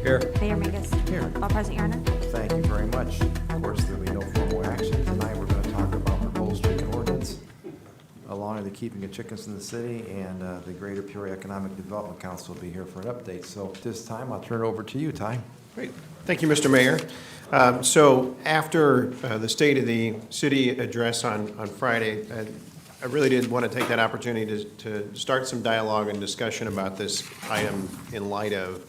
Here. Mayor Mingus. Here. All present, Your Honor. Thank you very much. Of course, there'll be no formal action. Tonight, we're going to talk about proposed chicken ordinance, along with the keeping of chickens in the city, and the Greater Peoria Economic Development Council will be here for an update. So at this time, I'll turn it over to you, Ty. Great. Thank you, Mr. Mayor. So after the State of the City address on Friday, I really did want to take that opportunity to start some dialogue and discussion about this item in light of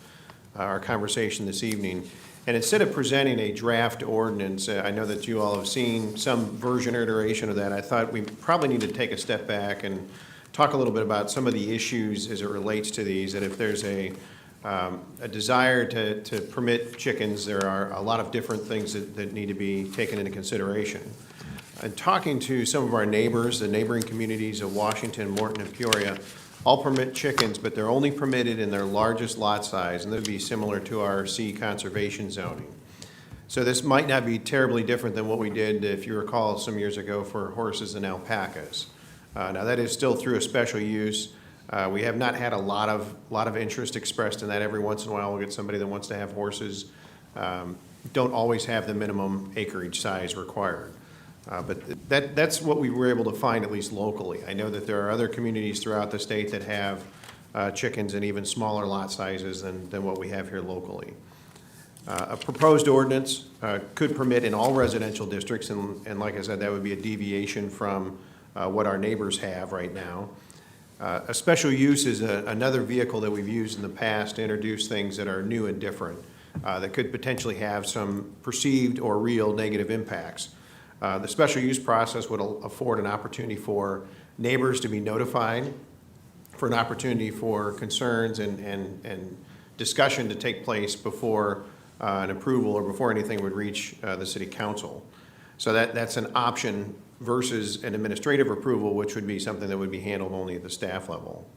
our conversation this evening. And instead of presenting a draft ordinance, I know that you all have seen some version or iteration of that. I thought we probably need to take a step back and talk a little bit about some of the issues as it relates to these, and if there's a desire to permit chickens, there are a lot of different things that need to be taken into consideration. And talking to some of our neighbors, the neighboring communities of Washington, Morton, and Peoria, all permit chickens, but they're only permitted in their largest lot size, and that would be similar to our C conservation zoning. So this might not be terribly different than what we did, if you recall, some years ago for horses and alpacas. Now that is still through a special use. We have not had a lot of interest expressed in that. Every once in a while we'll get somebody that wants to have horses. Don't always have the minimum acreage size required. But that's what we were able to find, at least locally. I know that there are other communities throughout the state that have chickens in even smaller lot sizes than what we have here locally. A proposed ordinance could permit in all residential districts, and like I said, that would be a deviation from what our neighbors have right now. A special use is another vehicle that we've used in the past to introduce things that are new and different, that could potentially have some perceived or real negative impacts. The special use process would afford an opportunity for neighbors to be notified, for an opportunity for concerns and discussion to take place before an approval or before anything would reach the city council. So that's an option versus an administrative approval, which would be something that would be handled only at the staff level.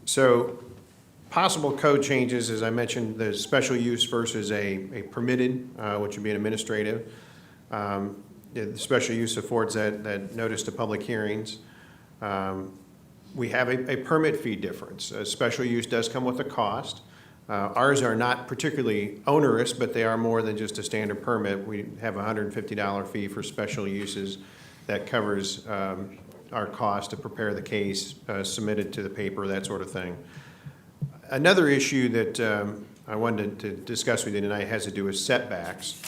So possible code changes, as I mentioned, there's special use versus a permitted, which would be an administrative. The special use affords that notice to public hearings. We have a permit fee difference. A special use does come with a cost. Ours are not particularly onerous, but they are more than just a standard permit. We have a $150 fee for special uses that covers our cost to prepare the case, submit it to the paper, that sort of thing. Another issue that I wanted to discuss with you tonight has to do with setbacks.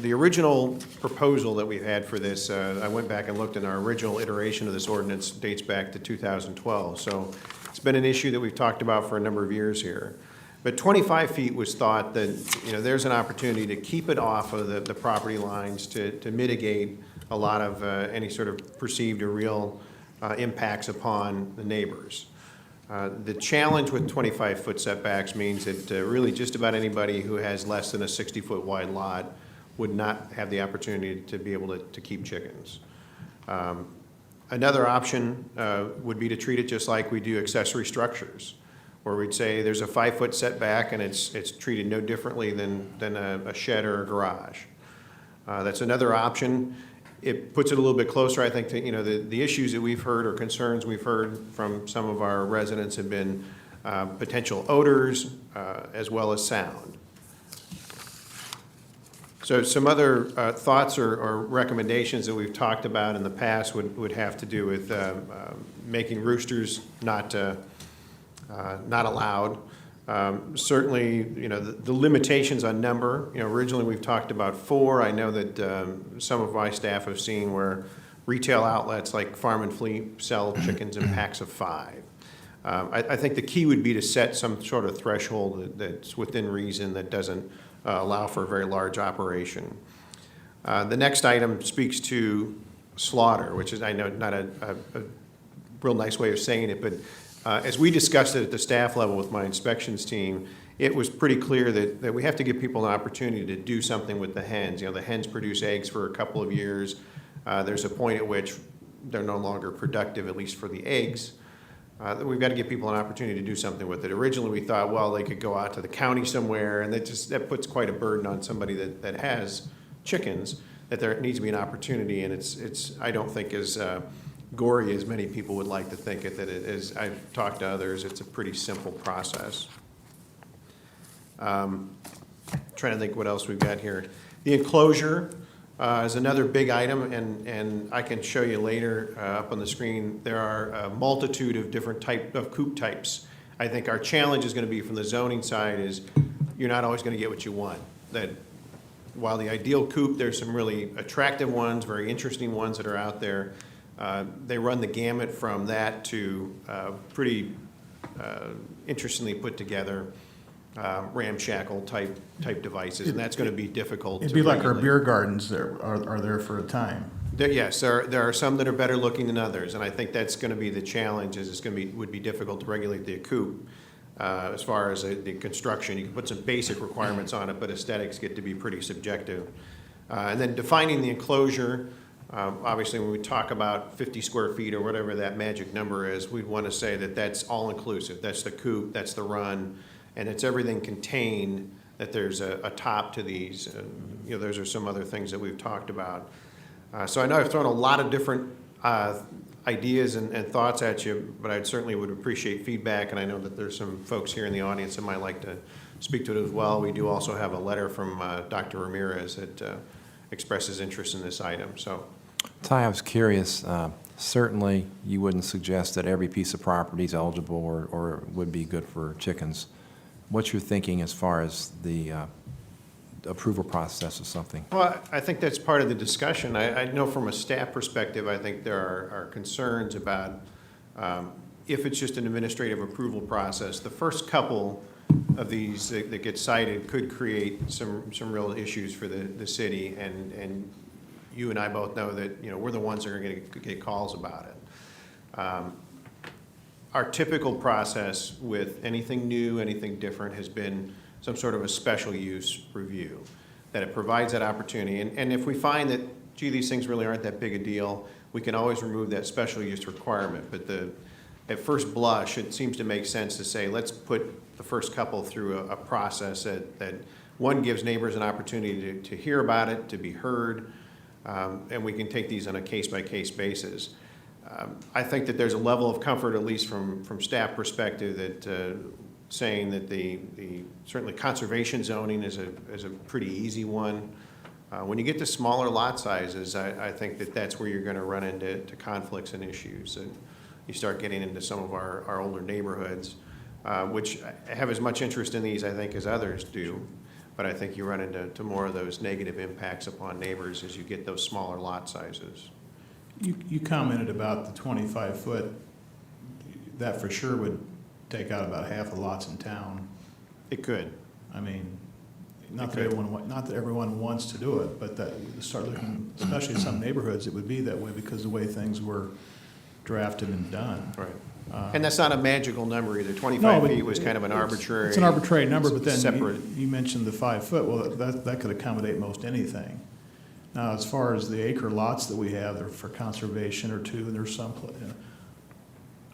The original proposal that we had for this, I went back and looked, and our original iteration of this ordinance dates back to 2012. So it's been an issue that we've talked about for a number of years here. But 25 feet was thought that, there's an opportunity to keep it off of the property lines to mitigate a lot of any sort of perceived or real impacts upon the neighbors. The challenge with 25-foot setbacks means that really just about anybody who has less than a 60-foot wide lot would not have the opportunity to be able to keep chickens. Another option would be to treat it just like we do accessory structures, where we'd say there's a 5-foot setback and it's treated no differently than a shed or a garage. That's another option. It puts it a little bit closer, I think, to the issues that we've heard or concerns we've heard from some of our residents have been potential odors as well as sound. So some other thoughts or recommendations that we've talked about in the past would have to do with making roosters not allowed. Certainly, the limitations on number. Originally we've talked about 4. I know that some of my staff have seen where retail outlets like Farm and Fleet sell chickens in packs of 5. I think the key would be to set some sort of threshold that's within reason that doesn't allow for a very large operation. The next item speaks to slaughter, which is, I know, not a real nice way of saying it, but as we discussed it at the staff level with my inspections team, it was pretty clear that we have to give people an opportunity to do something with the hens. The hens produce eggs for a couple of years. There's a point at which they're no longer productive, at least for the eggs. We've got to give people an opportunity to do something with it. Originally, we thought, well, they could go out to the county somewhere, and that puts quite a burden on somebody that has chickens, that there needs to be an opportunity, and it's I don't think as gory as many people would like to think it, that it is. I've talked to others, it's a pretty simple process. Trying to think what else we've got here. The enclosure is another big item, and I can show you later up on the screen. There are a multitude of different type of coop types. I think our challenge is going to be from the zoning side is you're not always going to get what you want. That while the ideal coop, there's some really attractive ones, very interesting ones that are out there. They run the gamut from that to pretty interestingly put together ramshackle type devices, and that's going to be difficult. It'd to be like our regulate. beer gardens that are there for a time. Yes, there are some that are better looking than others, and I think that's going to be the challenge. Is it's going to be would be difficult to regulate the coop as far as the construction. You can put some basic requirements on it, but aesthetics get to be pretty subjective. And then defining the enclosure. Obviously, when we talk about 50 square feet or whatever that magic number is, we want to say that that's all inclusive. That's the coop, that's the run, and it's everything contained. That there's a top to these. You know, those are some other things that we've talked about. So I know I've thrown a lot of different ideas and thoughts at you, but I certainly would appreciate feedback, and I know that there's some folks here in the audience that might like to speak to it as well. We do also have a letter from Dr. Ramirez that expresses interest in this item. So, Ty, I was curious, certainly you wouldn't suggest that every piece of property is eligible or would be good for chickens. What's your thinking as far as the approval process of something? well, I think that's part of the discussion. I know from a staff perspective, I think there are concerns about if it's just an administrative approval process. The first couple of these that get cited could create some real issues for the city, and you and I both know that, you know, we're the ones that are going to get calls about it. Our typical process with anything new, anything different, has been some sort of a special use review, that it provides that opportunity. And if we find that, gee, these things really aren't that big a deal, we can always remove that special use requirement. But at first blush, it seems to make sense to say, let's put the first couple through a process that one, gives neighbors an opportunity to hear about it, to be heard, and we can take these on a case-by-case basis. I think that there's a level of comfort, at least from staff perspective, that saying that the certainly conservation zoning is a pretty easy one. When you get to smaller lot sizes, I think that's where you're going to run into conflicts and issues, and you start getting into some of our older neighborhoods, which have as much interest in these, I think, as others do. But I think you run into more of those negative impacts upon neighbors as you get those smaller lot sizes. You commented about the 25-foot. That for sure would take out about half the lots in town. It could. I mean, not that everyone wants to do it, but that start looking, especially in some neighborhoods, it would be that way because of the way things were drafted and done. Right. And that's not a magical number either. 25 No, but feet was kind of an arbitrary. It's an arbitrary number, but then separate. you mentioned the 5 foot. Well, that could accommodate most anything. Now, as far as the acre lots that we have, they're for conservation or two, and there's some,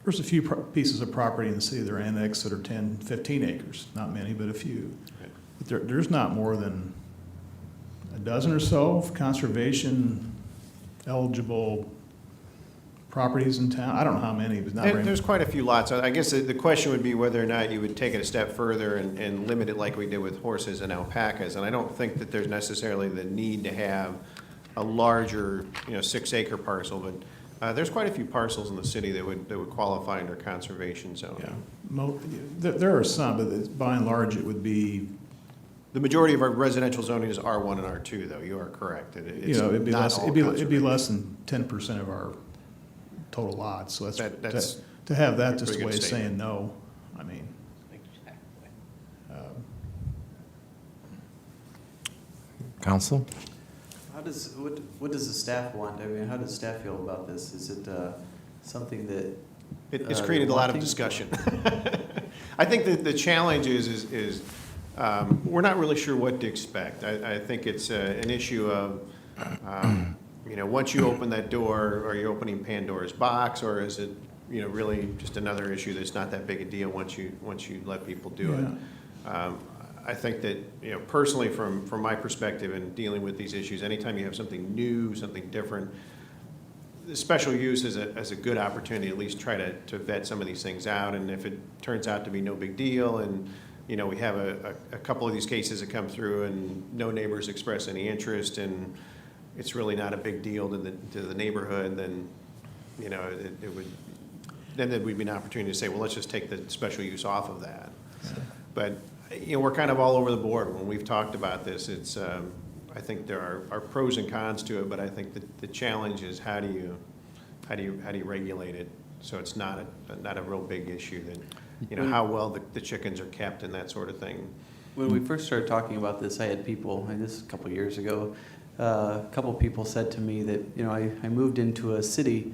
there's a few pieces of property in the city that are annexed that are 10, 15 acres. Not many, but a few. Right. But there's not more than a dozen or so of conservation eligible properties in town. I don't know how many, but not very many. There's quite a few lots. I guess the question would be whether or not you would take it a step further and limit it like we did with horses and alpacas. And I don't think that there's necessarily the need to have a larger, 6-acre parcel, but there's quite a few parcels in the city that would qualify under conservation zone. Yeah, there are some, but by and large, it would be. The majority of our residential zoning is R1 and R2, though. You are correct. It'd be not less. all It'd be less than 10% of our total lots. So That's to have that a just pretty a way good of saying statement. no. I mean, Council? What does the staff want? I mean, how does staff feel about this? Is it something that? It's created a lot of wanting? discussion. I think that the challenge is we're not really sure what to expect. I think it's an issue of, once you open that door, are you opening Pandora's box, or is it, really just another issue that's not that big a deal once you let people do it? I think that, personally, from my perspective in dealing with these issues, anytime you have something new, something different, the special use is a good opportunity to at least try to vet some of these things out. And if it turns out to be no big deal and we have a couple of these cases that come through and no neighbors express any interest, and it's really not a big deal to the neighborhood, then, it would, then there would be an opportunity to say, well, let's just take the special use off of that. But, we're kind of all over the board. When we've talked about this, it's, I think there are pros and cons to it, but I think the challenge is how do you regulate it so it's not a real big issue, that, how well the chickens are kept and that sort of thing. When we first started talking about this, I had people, and this is a couple of years ago, a couple of people said to me that, I moved into a city,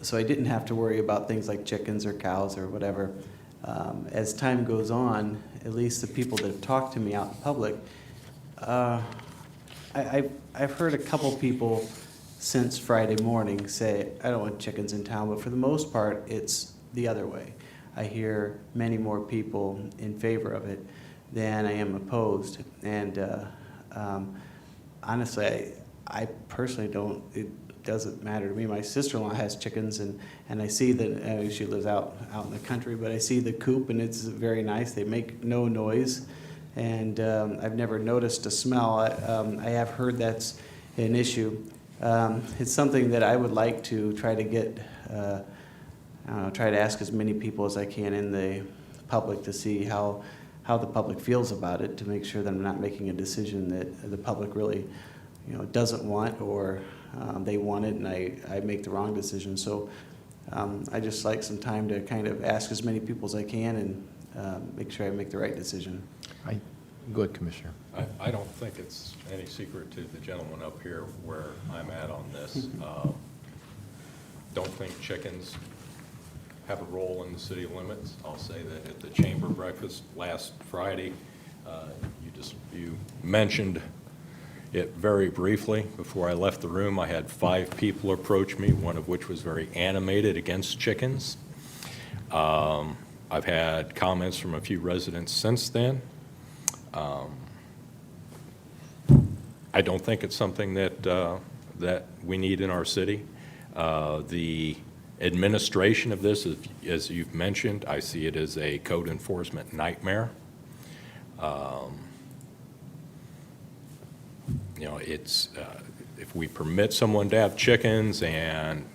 so I didn't have to worry about things like chickens or cows or whatever. As time goes on, at least the people that have talked to me out in public, I've heard a couple people since Friday morning say, I don't want chickens in town, but for the most part, it's the other way. I hear many more people in favor of it than I am opposed. And honestly, I personally don't, it doesn't matter to me. My sister-in-law has chickens, and I see that, she lives out in the country, but I see the coop, and it's very nice. They make no noise, and I've never noticed a smell. I have heard that's an issue. It's something that I would like to try to get, try to ask as many people as I can in the public to see how the public feels about it, to make sure that I'm not making a decision that the public really, doesn't want, or they want it and I make the wrong decision. So I just like some time to kind of ask as many people as I can and make sure I make the right decision. Go ahead, Commissioner. I don't think it's any secret to the gentleman up here where I'm at on this. Don't think chickens have a role in the city limits. I'll say that at the chamber breakfast last Friday, you mentioned it very briefly. Before I left the room, I had 5 people approach me, one of which was very animated against chickens. I've had comments from a few residents since then. I don't think it's something that we need in our city. The administration of this, as you've mentioned, I see it as a code enforcement nightmare. It's if we permit someone to have chickens, and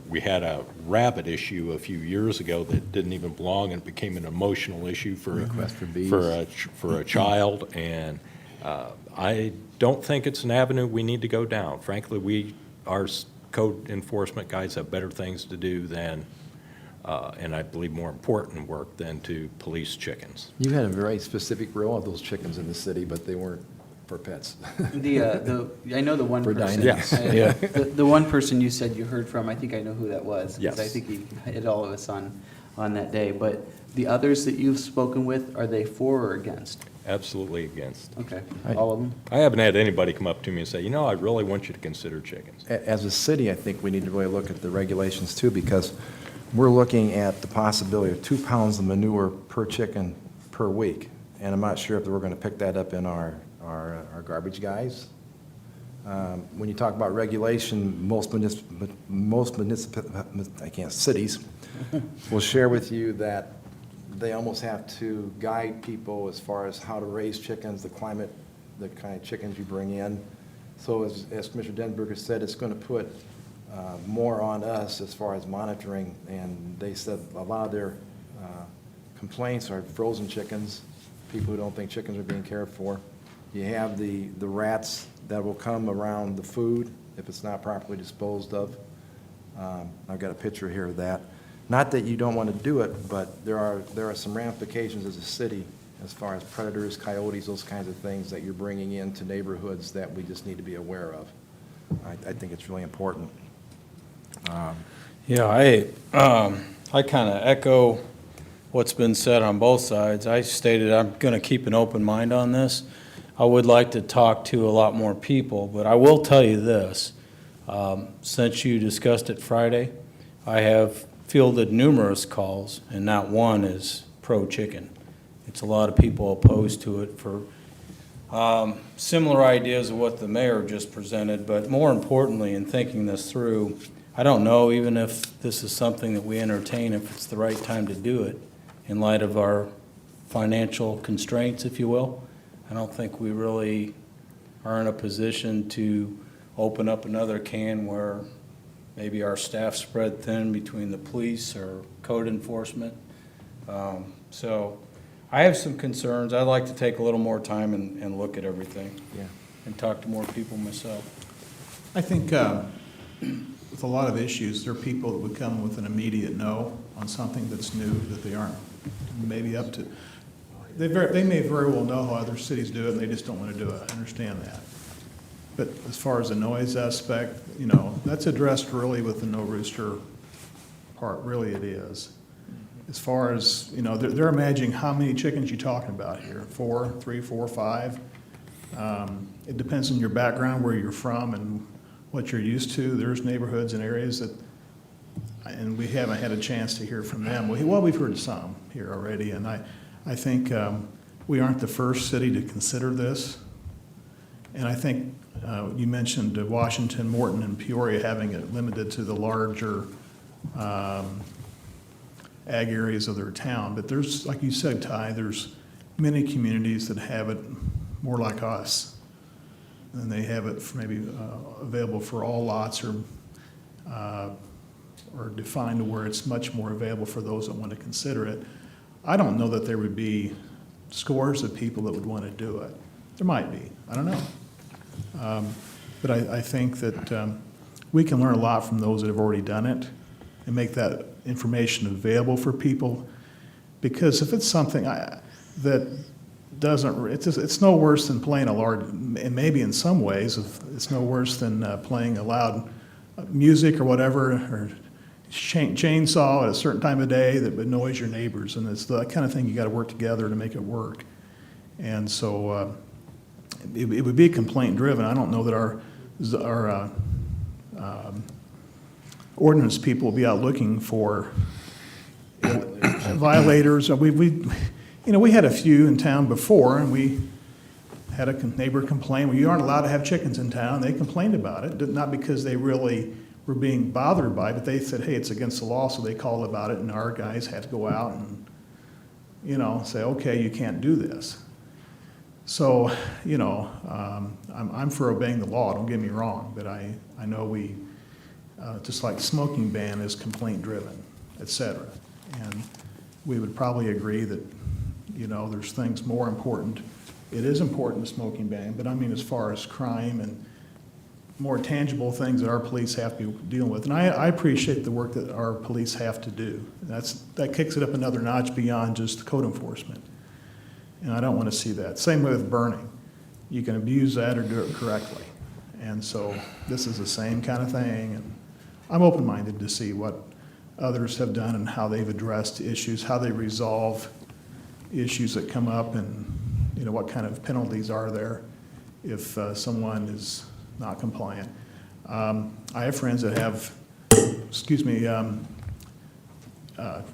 we had a rabbit issue a few years ago that didn't even belong, and it became an emotional issue for a child, and I don't think it's an avenue we need to go down. Frankly, our code enforcement guys have better things to do than, and I believe more important work than to police chickens. You had a very specific row of those chickens in the city, but they weren't for pets. I know the one For person. dining. Yes. Yeah. The one person you said you heard from, I think I know who that was. 'Cause Yes. I think he hit all of us on that day. But the others that you've spoken with, are they for or against? Absolutely against. Okay, Right. all of them? I haven't had anybody come up to me and say, I really want you to consider chickens. As a city, I think we need to really look at the regulations too, because we're looking at the possibility of 2 pounds of manure per chicken per week. And I'm not sure if we're going to pick that up in our garbage guys. When you talk about regulation, cities will share with you that they almost have to guide people as far as how to raise chickens, the climate, the kind of chickens you bring in. So as Commissioner Denberger said, it's going to put more on us as far as monitoring, and they said a lot of their complaints are frozen chickens, people who don't think chickens are being cared for. You have the rats that will come around the food if it's not properly disposed of. I've got a picture here of that. Not that you don't want to do it, but there are some ramifications as a city as far as predators, coyotes, those kinds of things that you're bringing into neighborhoods that we just need to be aware of. I think it's really important. Yeah, I kind of echo what's been said on both sides. I stated I'm going to keep an open mind on this. I would like to talk to a lot more people, but I will tell you this. Since you discussed it Friday, I have fielded numerous calls, and not one is pro-chicken. It's a lot of people opposed to it for similar ideas of what the mayor just presented, but more importantly, in thinking this through, I don't know even if this is something that we entertain, if it's the right time to do it in light of our financial constraints, if you will. I don't think we really are in a position to open up another can where maybe our staff spread thin between the police or code enforcement. So I have some concerns. I'd like to take a little more time and look at everything Yeah. and talk to more people myself. I think with a lot of issues, there are people that would come with an immediate no on something that's new that they aren't maybe up to. They may very well know how other cities do it, and they just don't want to do it. I understand that. But as far as the noise aspect, that's addressed really with the no rooster part, really it is. As far as, they're imagining how many chickens you're talking about here, 4, 3, 4, 5. It depends on your background, where you're from, and what you're used to. There's neighborhoods and areas that, and we haven't had a chance to hear from them. Well, we've heard some here already, and I think we aren't the first city to consider this. And I think you mentioned Washington, Morton, and Peoria having it limited to the larger ag areas of their town. But there's, like you said, Ty, there's many communities that have it more like us. And they have it maybe available for all lots or defined to where it's much more available for those that want to consider it. I don't know that there would be scores of people that would want to do it. There might be. I don't know. But I think that we can learn a lot from those that have already done it and make that information available for people. Because if it's something that doesn't, it's no worse than playing a large, and maybe in some ways, it's no worse than playing a loud music or whatever, or chainsaw at a certain time of day that annoys your neighbors. And it's the kind of thing you got to work together to make it work. And so it would be complaint driven. I don't know that our ordinance people will be out looking for violators. We had a few in town before, and we had a neighbor complain, well, you aren't allowed to have chickens in town. They complained about it, not because they really were being bothered by it, but they said, hey, it's against the law, so they called about it, and our guys had to go out and, say, okay, you can't do this. So, I'm for obeying the law, don't get me wrong, but I know we, just like smoking ban is complaint driven, et cetera. And we would probably agree that, there's things more important. It is important, the smoking ban, but I mean, as far as crime and more tangible things that our police have to be dealing with. And I appreciate the work that our police have to do. That kicks it up another notch beyond just code enforcement. And I don't want to see that. Same way with burning. You can abuse that or do it correctly. And so this is the same kind of thing. And I'm open-minded to see what others have done and how they've addressed issues, how they resolve issues that come up, and what kind of penalties are there if someone is not compliant. I have friends that have,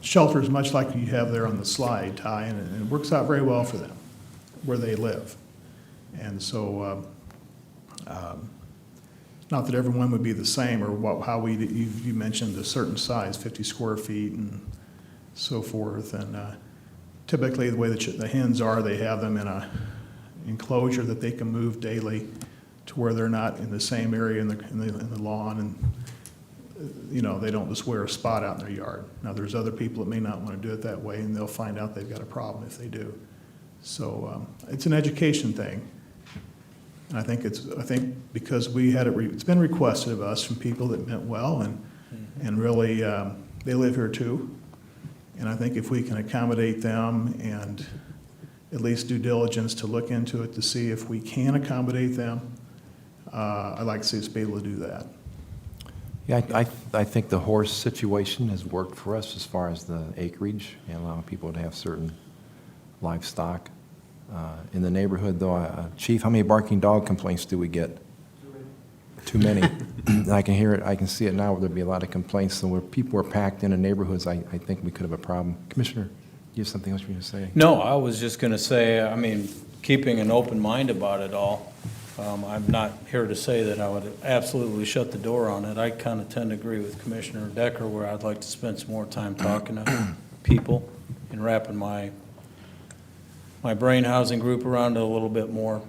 shelters much like you have there on the slide, Ty, and it works out very well for them where they live. And so, not that everyone would be the same, or how you mentioned a certain size, 50 square feet and so forth. And typically the way the hens are, they have them in a enclosure that they can move daily to where they're not in the same area in the lawn, and they don't just wear a spot out in their yard. Now there's other people that may not want to do it that way, and they'll find out they've got a problem if they do. So it's an education thing. And I think because we had it's been requested of us from people that meant well, and really they live here too. And I think if we can accommodate them and at least due diligence to look into it to see if we can accommodate them, I'd like to see us be able to do that. Yeah, I think the horse situation has worked for us as far as the acreage and allowing people to have certain livestock. In the neighborhood, though, Chief, how many barking dog complaints do we get? Too many. I can hear it, I can see it now, where there'd be a lot of complaints. So where people are packed into neighborhoods, I think we could have a problem. Commissioner, you have something else you want to say? No, I was just going to say, keeping an open mind about it all. I'm not here to say that I would absolutely shut the door on it. I kind of tend to agree with Commissioner Decker, where I'd like to spend some more time talking to people and wrapping my my brain housing group around it a little bit more,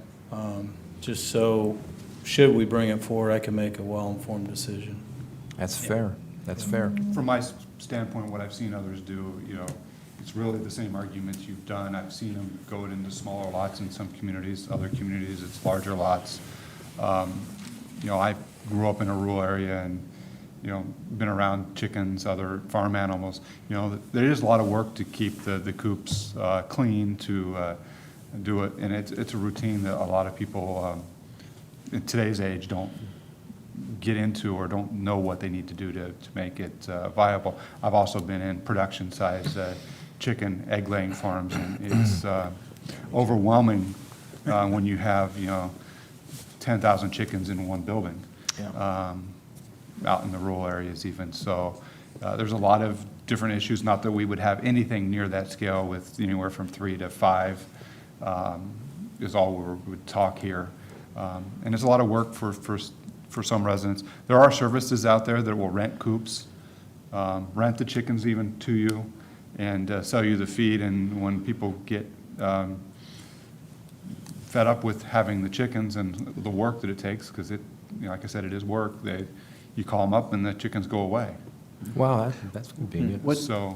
just so, should we bring it forward, I can make a well-informed decision. That's fair. That's fair. From my standpoint, what I've seen others do, it's really the same arguments you've done. I've seen them go into smaller lots in some communities. Other communities, it's larger lots. I grew up in a rural area and, been around chickens, other farm animals. There is a lot of work to keep the coops clean, to do it, and it's a routine that a lot of people in today's age don't get into or don't know what they need to do to make it viable. I've also been in production size chicken egg laying farms, and it's overwhelming when you have 10,000 chickens in one building, out in the rural areas even. So there's a lot of different issues, not that we would have anything near that scale with anywhere from 3 to 5 is all we would talk here. And it's a lot of work for some residents. There are services out there that will rent coops, rent the chickens even to you, and sell you the feed. And when people get fed up with having the chickens and the work that it takes, because like I said, it is work, you call them up and the chickens go away. Wow, that's convenient. So,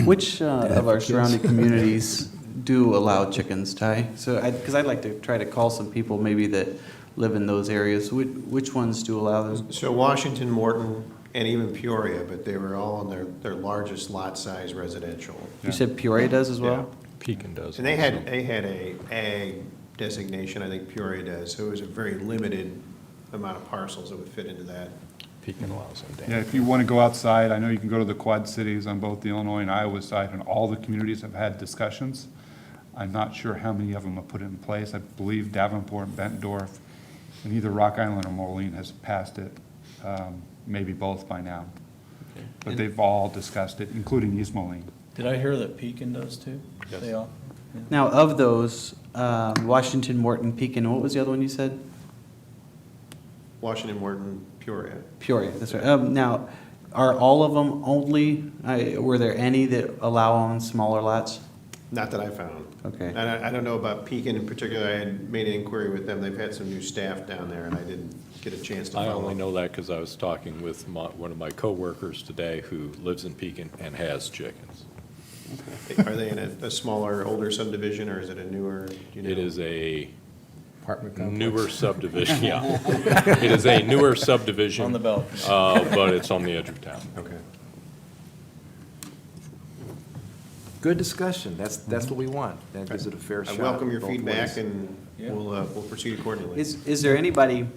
Which of our surrounding communities do allow chickens, Ty? So, because I'd like to try to call some people maybe that live in those areas. Which ones do allow them? So Washington, Morton, and even Peoria, but they were all on their largest lot size residential. You said Peoria does as well? Pekin does. And they also. had a ag designation, I think Peoria does, so it was a very limited amount of parcels that would fit into that. Pekin allows them. yeah, if you want to go outside, I know you can go to the Quad Cities on both the Illinois and Iowa side, and all the communities have had discussions. I'm not sure how many of them have put it in place. I believe Davenport, Bettendorf, and either Rock Island or Moline has passed it, maybe both by now. But they've all discussed it, including East Moline. Did I hear that Pekin does too? Yes. They all? Now, of those, Washington, Morton, Pekin, what was the other one you said? Washington, Morton, Peoria. Peoria, that's right. Now, are all of them only, were there any that allow on smaller lots? Not that I found. Okay. And I don't know about Pekin in particular. I had made an inquiry with them. They've had some new staff down there, and I didn't get a chance to I follow only up. know that because I was talking with one of my coworkers today who lives in Pekin and has chickens. Are they in a smaller, older subdivision, or is it a newer? Do you know? It is a Apartment complex. newer subdivision, yeah. It is a newer subdivision. On the belt. But it's on the edge of town. Okay. Good discussion. That's what we want. That gives it a fair I shot. welcome your both feedback, ways. and Yeah. we'll proceed accordingly. Is there anybody,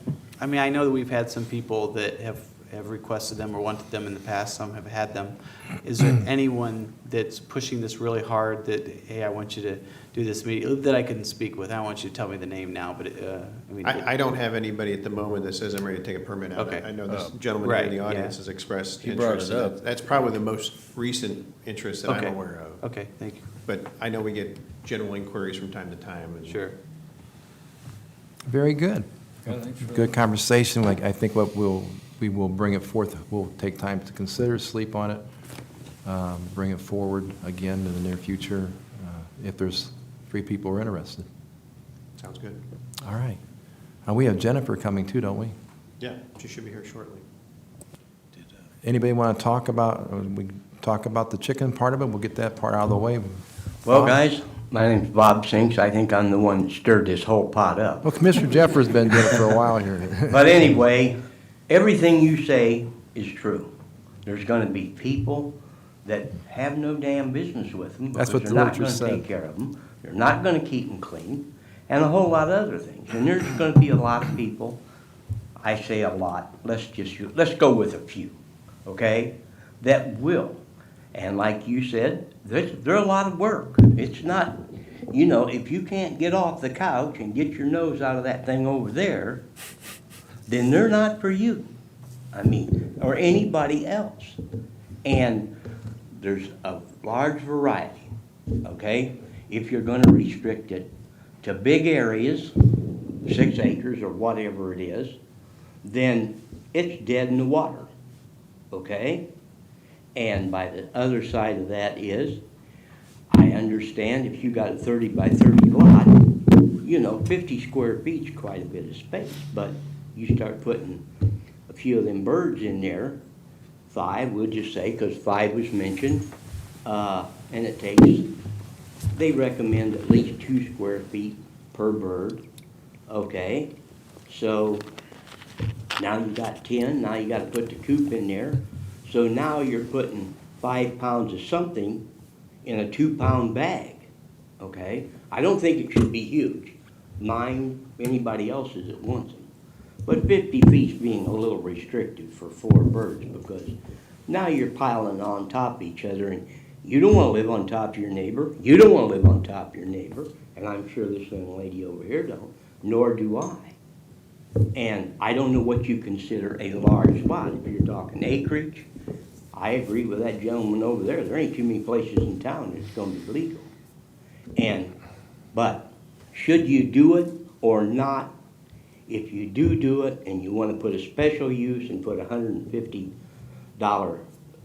I mean, I know that we've had some people that have requested them or wanted them in the past, some have had them. Is there anyone that's pushing this really hard that, hey, I want you to do this meeting, that I can speak with? I don't want you to tell me the name now, but, I mean. I don't have anybody at the moment that says I'm ready to take a permit out. Okay. I know this gentleman here in the Right, audience yeah. has expressed He brought interest. it up. That's probably the most recent interest that I'm Okay. aware of. Okay, thank you. But I know we get general inquiries from time to time. and- Sure. Very good. Yeah, thanks for Good that. conversation. Like, I think we will bring it forth. We'll take time to consider, sleep on it, bring it forward again in the near future, if there's 3 people who are interested. Sounds good. All right. We have Jennifer coming too, don't we? Yeah, she should be here shortly. Anybody want to talk about, the chicken part of it? We'll get that part out of the way. Well, Bob? guys, my name's Bob Sinks. I think I'm the one that stirred this whole pot up. Well, Commissioner Jeffers been doing it for a while here. But anyway, everything you say is true. There's gonna be people that have no damn business with them That's because what they're the not Lord gonna just said. take care of them. They're not gonna keep them clean, and a whole lot of other things. And there's gonna be a lot of people, I say a lot, let's go with a few, okay, that will. And like you said, they're a lot of work. It's not, if you can't get off the couch and get your nose out of that thing over there, then they're not for you. I mean, or anybody else. And there's a large variety, okay? If you're gonna restrict it to big areas, 6 acres or whatever it is, then it's dead in the water, okay? And by the other side of that is, I understand if you got a 30 by 30 lot, 50 square feet's quite a bit of space, but you start putting a few of them birds in there, 5, we'll just say, because 5 was mentioned, and it takes, they recommend at least 2 square feet per bird, okay? So now you got 10, now you gotta put the coop in there, so now you're putting 5 pounds of something in a 2-pound bag, okay? I don't think it should be huge. Mine, anybody else's that wants them. But 50 feet's being a little restrictive for 4 birds because now you're piling on top of each other and you don't want to live on top of your neighbor. You don't want to live on top of your neighbor. And I'm sure this young lady over here don't, nor do I. And I don't know what you consider a large lot. If you're talking acreage, I agree with that gentleman over there. There ain't too many places in town that's going to be legal. But should you do it or not? If you do it and you want to put a special use and put $150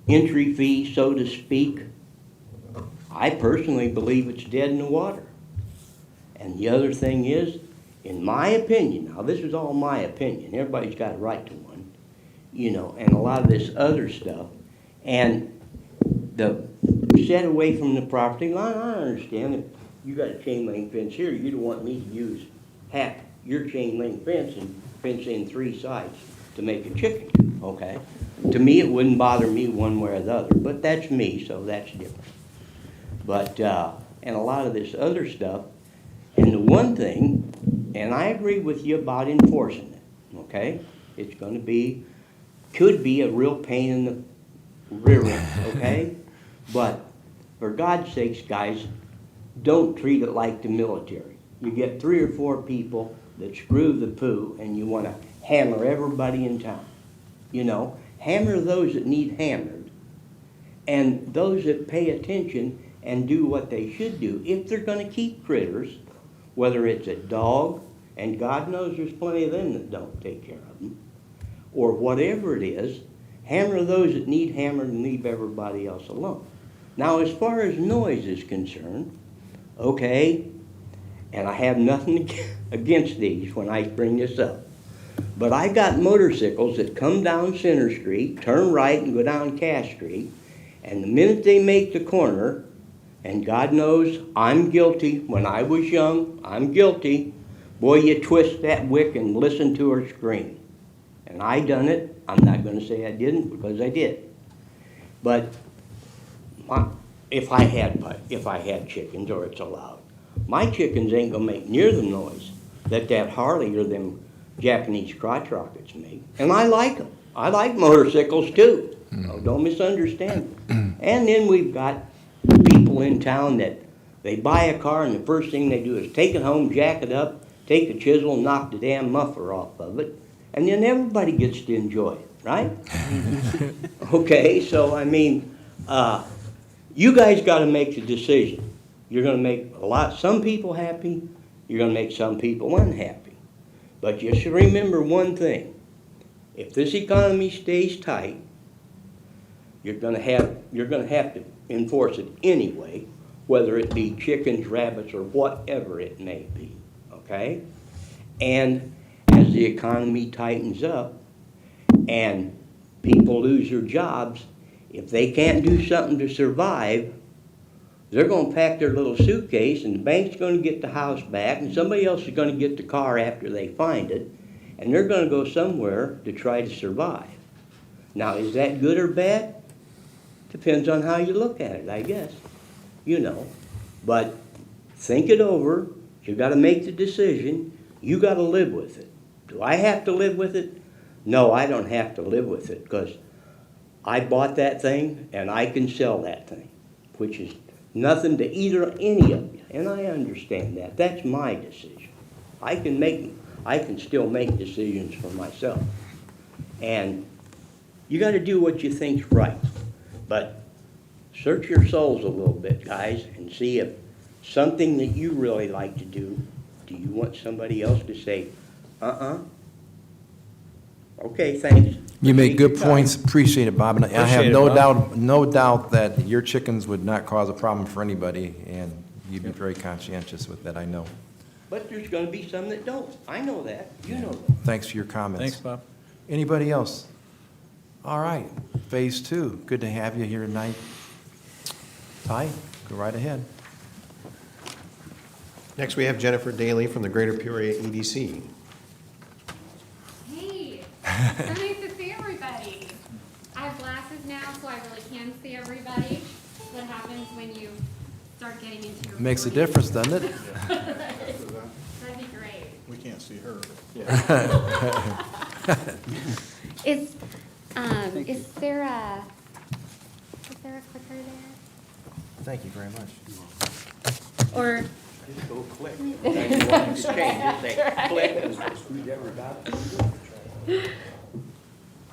entry fee, so to speak, I personally believe it's dead in the water. And the other thing is, in my opinion, now this is all my opinion, everybody's got a right to one, and a lot of this other stuff, and the set away from the property line, I understand if you got a chain link fence here, you don't want me to use half your chain link fence and fence in 3 sides to make a chicken coop, okay? To me, it wouldn't bother me one way or the other, but that's me, so that's different. But, and a lot of this other stuff, and the one thing, and I agree with you about enforcing it, okay? It's gonna be, could be a real pain in the rear end, okay? But for God's sakes, guys, don't treat it like the military. You get 3 or 4 people that screw the poo and you want to hammer everybody in town. Hammer those that need hammered and those that pay attention and do what they should do. If they're going to keep critters, whether it's a dog, and God knows there's plenty of them that don't take care of them, or whatever it is, hammer those that need hammered and leave everybody else alone. Now, as far as noise is concerned, okay, and I have nothing against these when I bring this up, but I got motorcycles that come down Center Street, turn right and go down Cass Street, and the minute they make the corner, and God knows I'm guilty, when I was young, I'm guilty, boy, you twist that wick and listen to her scream. And I done it. I'm not going to say I didn't because I did. But if I had chickens, or it's allowed, my chickens ain't gonna make near the noise that Harley or them Japanese crotch rockets make. And I like them. I like motorcycles too. So don't misunderstand me. And then we've got people in town that they buy a car and the first thing they do is take it home, jack it up, take the chisel, knock the damn muffler off of it, and then everybody gets to enjoy it, right? Okay, so I mean, you guys got to make the decision. You're going to make some people happy. You're going to make some people unhappy. But you should remember one thing. If this economy stays tight, you're going to have to enforce it anyway, whether it be chickens, rabbits, or whatever it may be. Okay? And as the economy tightens up and people lose their jobs, if they can't do something to survive, they're going to pack their little suitcase and the bank's going to get the house back and somebody else is going to get the car after they find it, and they're going to go somewhere to try to survive. Now, is that good or bad? Depends on how you look at it, I guess. But think it over. You got to make the decision. You got to live with it. Do I have to live with it? No, I don't have to live with it because I bought that thing and I can sell that thing, which is nothing to either any of you. And I understand that. That's my decision. I can still make decisions for myself. And you got to do what you think's right. But search your souls a little bit, guys, and see if something that you really like to do you want somebody else to say, okay, thanks. You make good Appreciate your points, appreciate it, Bob, and I Appreciate have it, Bob. no doubt that your chickens would not cause a problem for anybody, and you'd be very conscientious with that, I know. But there's gonna be some that don't. I know that. You know that. Thanks for your comments. Thanks, Bob. Anybody else? All right, Phase 2, good to have you here tonight. Ty, go right ahead. Next, we have Jennifer Daly from the Greater Peoria EDC. Hey, so nice to see everybody. I have glasses now, so I really can see everybody. What happens when you start getting into your Makes a 40s. difference, doesn't it? That'd be great. We can't see her. Is, is there a clicker there? Thank you very much. Or, Just go click. That's what you change it, say, click.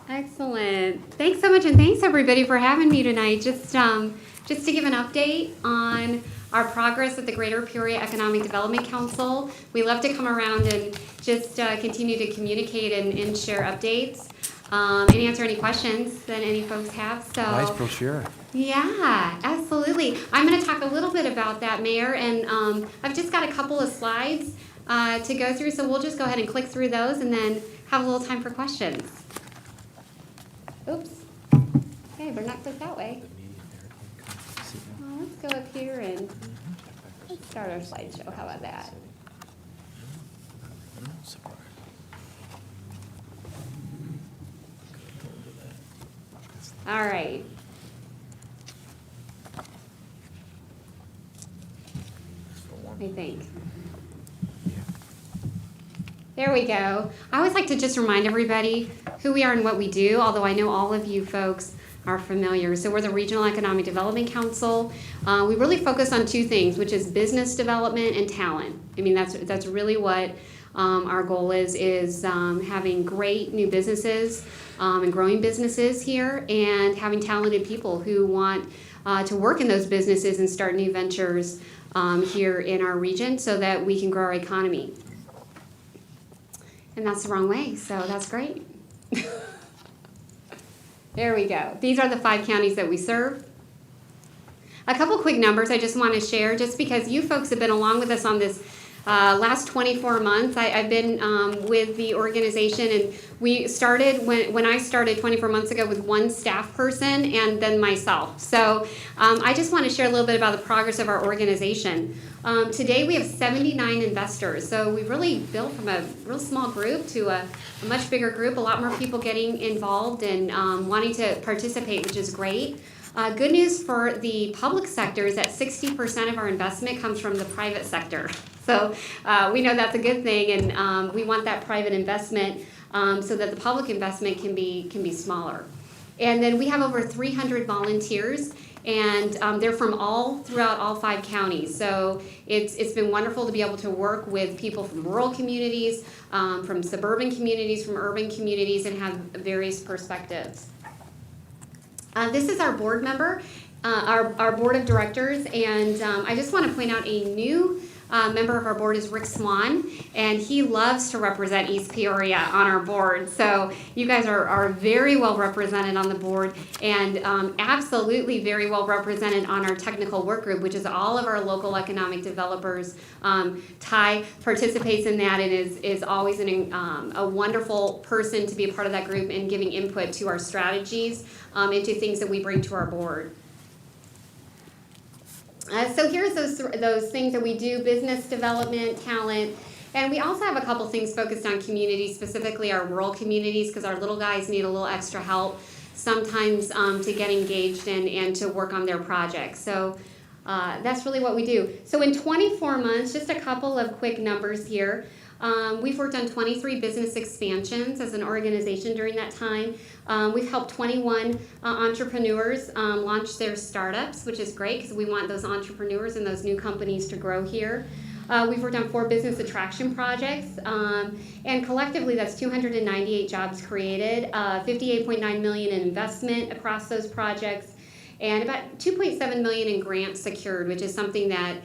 excellent. Thanks so much, and thanks everybody for having me tonight. Just to give an update on our progress at the Greater Peoria Economic Development Council. We love to come around and just continue to communicate and share updates and answer any questions that any folks have. So Nice brochure. yeah, absolutely. I'm going to talk a little bit about that, Mayor, and I've just got a couple of slides to go through, so we'll just go ahead and click through those and then have a little time for questions. Oops. Okay, we're not clicked that way. Well, let's go up here and let's start our slideshow. How about that? All right. I think. There we go. I always like to just remind everybody who we are and what we do, although I know all of you folks are familiar. So we're the Regional Economic Development Council. We really focus on two things, which is business development and talent. I mean, that's really what our goal is having great new businesses and growing businesses here, and having talented people who want to work in those businesses and start new ventures here in our region so that we can grow our economy. And that's the wrong way, so that's great. There we go. These are the 5 counties that we serve. A couple quick numbers I just want to share, just because you folks have been along with us on this last 24 months. I've been with the organization, and we started, when I started 24 months ago, with 1 staff person and then myself. So I just want to share a little bit about the progress of our organization. Today we have 79 investors, so we've really built from a real small group to a much bigger group, a lot more people getting involved and wanting to participate, which is great. Good news for the public sector is that 60% of our investment comes from the private sector. So we know that's a good thing, and we want that private investment so that the public investment can be smaller. And then we have over 300 volunteers, and they're from throughout all 5 counties. So it's been wonderful to be able to work with people from rural communities, from suburban communities, from urban communities, and have various perspectives. This is our board member, our board of directors, and I just want to point out a new member of our board is Rick Swan, and he loves to represent East Peoria on our board. So you guys are very well represented on the board, and absolutely very well represented on our technical work group, which is all of our local economic developers. Ty participates in that and is always a wonderful person to be a part of that group and giving input to our strategies and to things that we bring to our board. So here's those things that we do: business development, talent, and we also have a couple things focused on communities, specifically our rural communities, because our little guys need a little extra help sometimes to get engaged and to work on their projects. So that's really what we do. So in 24 months, just a couple of quick numbers here. We've worked on 23 business expansions as an organization during that time. We've helped 21 entrepreneurs launch their startups, which is great because we want those entrepreneurs and those new companies to grow here. We've worked on 4 business attraction projects, and collectively that's 298 jobs created, $58.9 million in investment across those projects, and about $2.7 million in grants secured, which is something that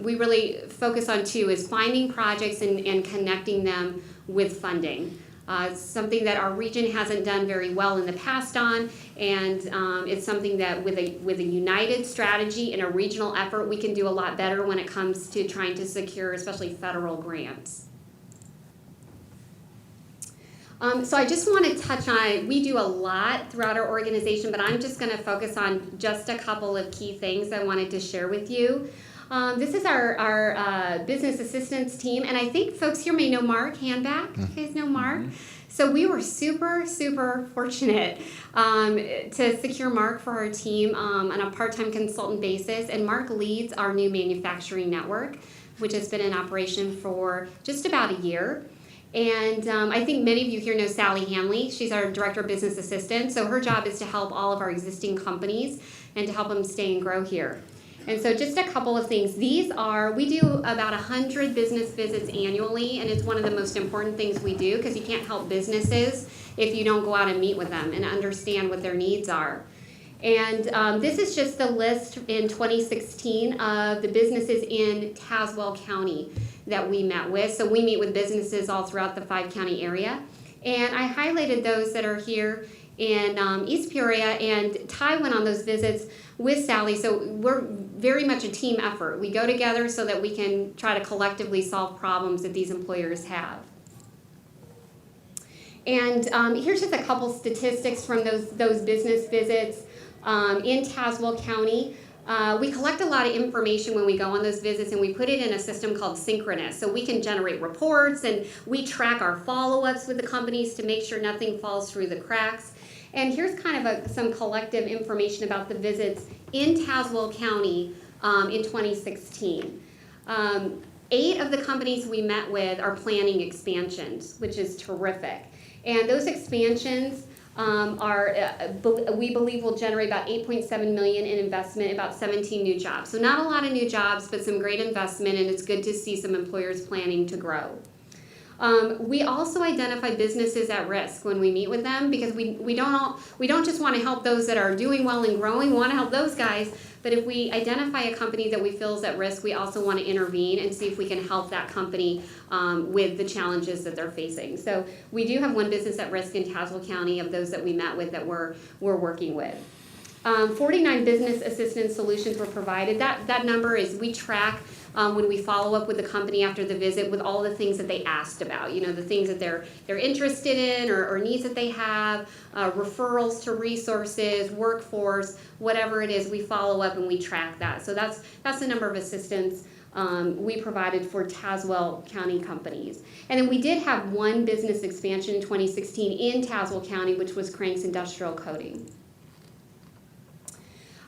we really focus on too, is finding projects and connecting them with funding. something that our region hasn't done very well in the past on, and it's something that with a united strategy and a regional effort, we can do a lot better when it comes to trying to secure especially federal grants. So I just want to touch on, we do a lot throughout our organization, but I'm just going to focus on just a couple of key things I wanted to share with you. This is our business assistance team, and I think folks here may know Mark Handback. You guys know Mark? So we were super, super fortunate to secure Mark for our team on a part-time consultant basis, and Mark leads our new manufacturing network, which has been in operation for just about a year. And I think many of you here know Sally Hanley. She's our Director of Business Assistance. So her job is to help all of our existing companies and to help them stay and grow here. And so just a couple of things. We do about 100 business visits annually, and it's one of the most important things we do because you can't help businesses if you don't go out and meet with them and understand what their needs are. And this is just the list in 2016 of the businesses in Tazewell County that we met with. So we meet with businesses all throughout the 5-county area. And I highlighted those that are here in East Peoria, and Ty went on those visits with Sally. So we're very much a team effort. We go together so that we can try to collectively solve problems that these employers have. And here's just a couple statistics from those business visits in Tazewell County. We collect a lot of information when we go on those visits, and we put it in a system called Synchronous. So we can generate reports, and we track our follow-ups with the companies to make sure nothing falls through the cracks. And here's kind of some collective information about the visits in Tazewell County in 2016. 8 of the companies we met with are planning expansions, which is terrific. And those expansions we believe will generate about $8.7 million in investment, about 17 new jobs. So not a lot of new jobs, but some great investment, and it's good to see some employers planning to grow. We also identify businesses at risk when we meet with them, because we don't just want to help those that are doing well and growing. We want to help those guys, but if we identify a company that we feel is at risk, we also want to intervene and see if we can help that company with the challenges that they're facing. So we do have one business at risk in Tazewell County of those that we met with that we're working with. 49 business assistance solutions were provided. That number is, we track when we follow up with the company after the visit with all the things that they asked about, the things that they're interested in or needs that they have, referrals to resources, workforce, whatever it is, we follow up and we track that. So that's the number of assistance we provided for Tazewell County companies. And then we did have one business expansion in 2016 in Tazewell County, which was Cranks Industrial Coating.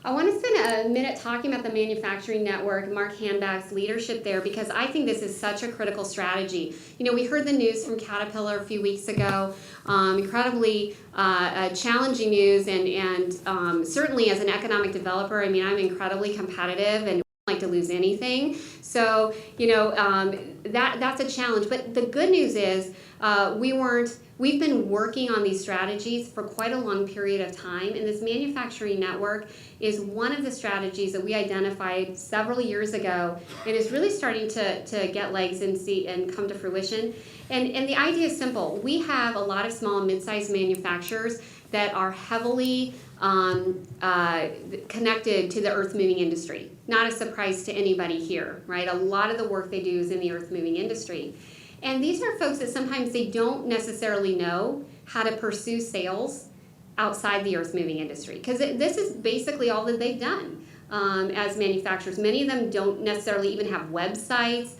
I want to spend a minute talking about the manufacturing network, Mark Handback's leadership there, because I think this is such a critical strategy. We heard the news from Caterpillar a few weeks ago, incredibly challenging news, and certainly as an economic developer, I'm incredibly competitive and don't like to lose anything. So, that's a challenge. But the good news is we've been working on these strategies for quite a long period of time, and this manufacturing network is one of the strategies that we identified several years ago and is really starting to get legs and come to fruition. And the idea is simple. We have a lot of small and mid-sized manufacturers that are heavily connected to the earth-moving industry. Not a surprise to anybody here, right? A lot of the work they do is in the earth-moving industry. And these are folks that sometimes they don't necessarily know how to pursue sales outside the earth-moving industry, because this is basically all that they've done as manufacturers. Many of them don't necessarily even have websites.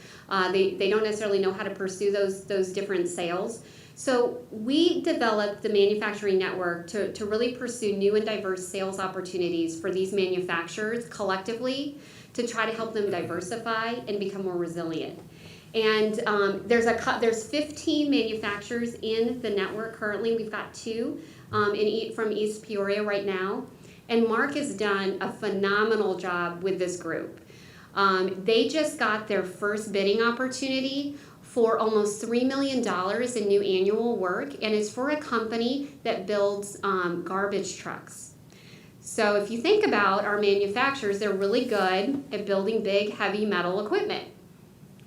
They don't necessarily know how to pursue those different sales. So we developed the manufacturing network to really pursue new and diverse sales opportunities for these manufacturers collectively to try to help them diversify and become more resilient. And there's 15 manufacturers in the network currently. We've got 2 from East Peoria right now. And Mark has done a phenomenal job with this group. They just got their first bidding opportunity for almost $3 million in new annual work, and it's for a company that builds garbage trucks. So if you think about our manufacturers, they're really good at building big, heavy metal equipment.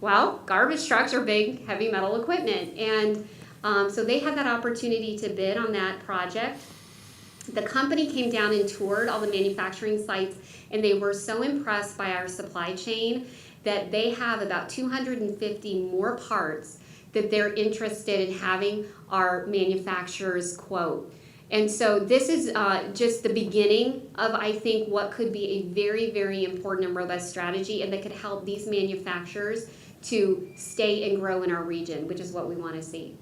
Well, garbage trucks are big, heavy metal equipment, and So they had that opportunity to bid on that project. The company came down and toured all the manufacturing sites, and they were so impressed by our supply chain that they have about 250 more parts that they're interested in having our manufacturers quote. And so this is just the beginning of, I think, what could be a very, very important and robust strategy, and that could help these manufacturers to stay and grow in our region, which is what we want to see.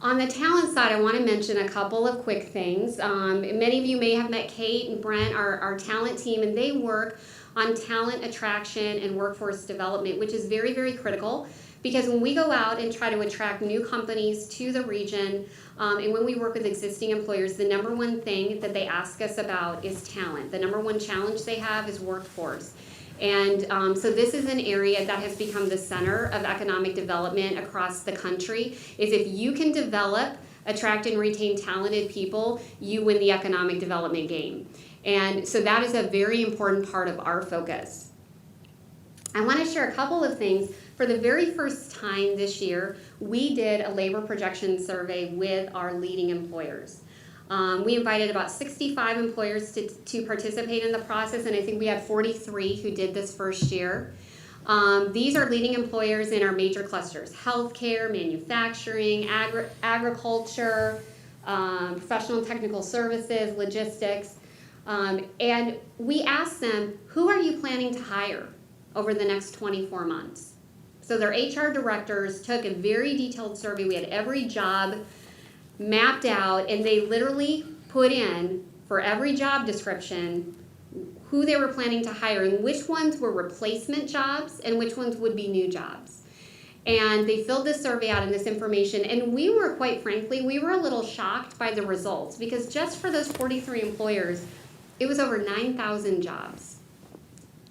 On the talent side, I want to mention a couple of quick things. Many of you may have met Kate and Brent, our talent team, and they work on talent attraction and workforce development, which is very, very critical. Because when we go out and try to attract new companies to the region, and when we work with existing employers, the number one thing that they ask us about is talent. The number one challenge they have is workforce. And so this is an area that has become the center of economic development across the country, is if you can develop, attract, and retain talented people, you win the economic development game. And so that is a very important part of our focus. I want to share a couple of things. For the very first time this year, we did a labor projection survey with our leading employers. We invited about 65 employers to participate in the process, and I think we had 43 who did this first year. These are leading employers in our major clusters: healthcare, manufacturing, agriculture, professional and technical services, logistics. And we asked them, who are you planning to hire over the next 24 months? So their HR directors took a very detailed survey. We had every job mapped out, and they literally put in, for every job description, who they were planning to hire and which ones were replacement jobs and which ones would be new jobs. And they filled this survey out and this information, and we were, quite frankly, we were a little shocked by the results, because just for those 43 employers, it was over 9,000 jobs.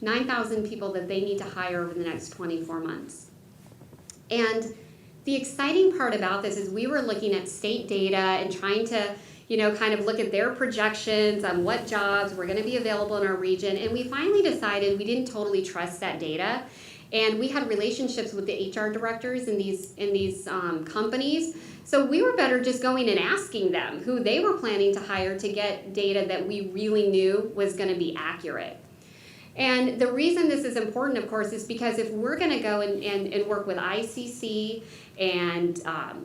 9,000 people that they need to hire over the next 24 months. And the exciting part about this is we were looking at state data and trying to, kind of look at their projections on what jobs were going to be available in our region. And we finally decided we didn't totally trust that data. And we had relationships with the HR directors in these companies. So we were better just going and asking them who they were planning to hire to get data that we really knew was going to be accurate. And the reason this is important, of course, is because if we're going to go and work with ICC and